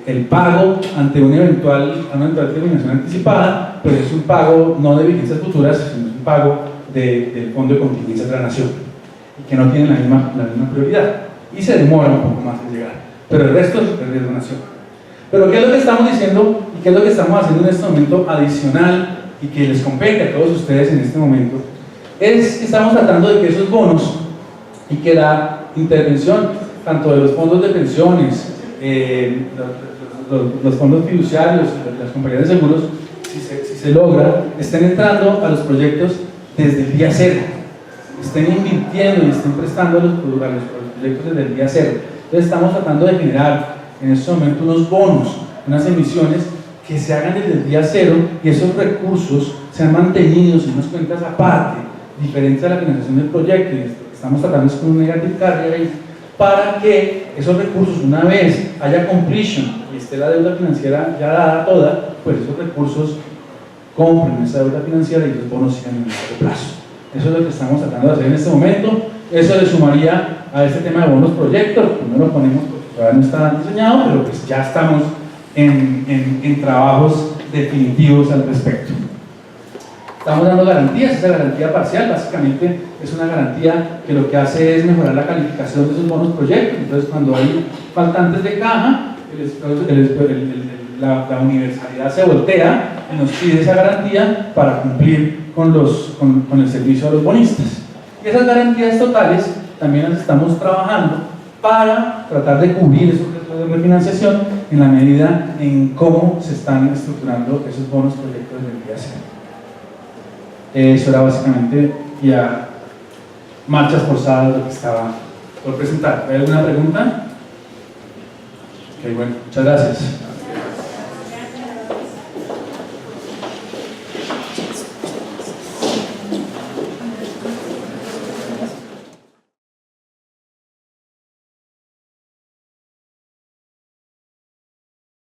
el pago ante una eventual terminación anticipada, pues es un pago no de vigencias futuras, sino es un pago del Fondo de Contingencia de la Nación, y que no tiene la misma prioridad, y se demora un poco más en llegar, pero el resto es riesgo nación. Pero ¿qué es lo que estamos diciendo y qué es lo que estamos haciendo en este momento adicional y que les compete a todos ustedes en este momento? Es que estamos tratando de que esos bonos y que la intervención tanto de los fondos de pensiones, los fondos fiduciarios, las compañías de seguros, si se logra, estén entrando a los proyectos desde el día cero, estén invirtiendo y estén prestando a los proyectos desde el día cero. Entonces estamos tratando de generar en este momento unos bonos, unas emisiones que se hagan desde el día cero y esos recursos sean mantenidos en unas cuentas aparte, diferentes a la financiación del proyecto, y estamos tratando con un negative carry ahí, para que esos recursos, una vez haya completion y esté la deuda financiera ya dada toda, pues esos recursos compren esa deuda financiera y los bonos sigan en el largo plazo. Eso es lo que estamos tratando de hacer en este momento. Eso le sumaría a este tema de bonos proyectos, no lo ponemos porque todavía no está diseñado, pero pues ya estamos en trabajos definitivos al respecto. estamos dando garantías. Esa garantía parcial básicamente es una garantía que lo que hace es mejorar la calificación de esos bonos proyectos. Entonces, cuando hay faltantes de caja, la universalidad se voltea y nos pide esa garantía para cumplir con el servicio a los bonistas. Y esas garantías totales también las estamos trabajando para tratar de cubrir esos riesgos de refinanciación en la medida en cómo se están estructurando esos bonos proyectos del día cero. Eso era básicamente ya marchas forzadas lo que estaba por presentar. ¿Hay alguna pregunta? Ok, bueno, muchas gracias.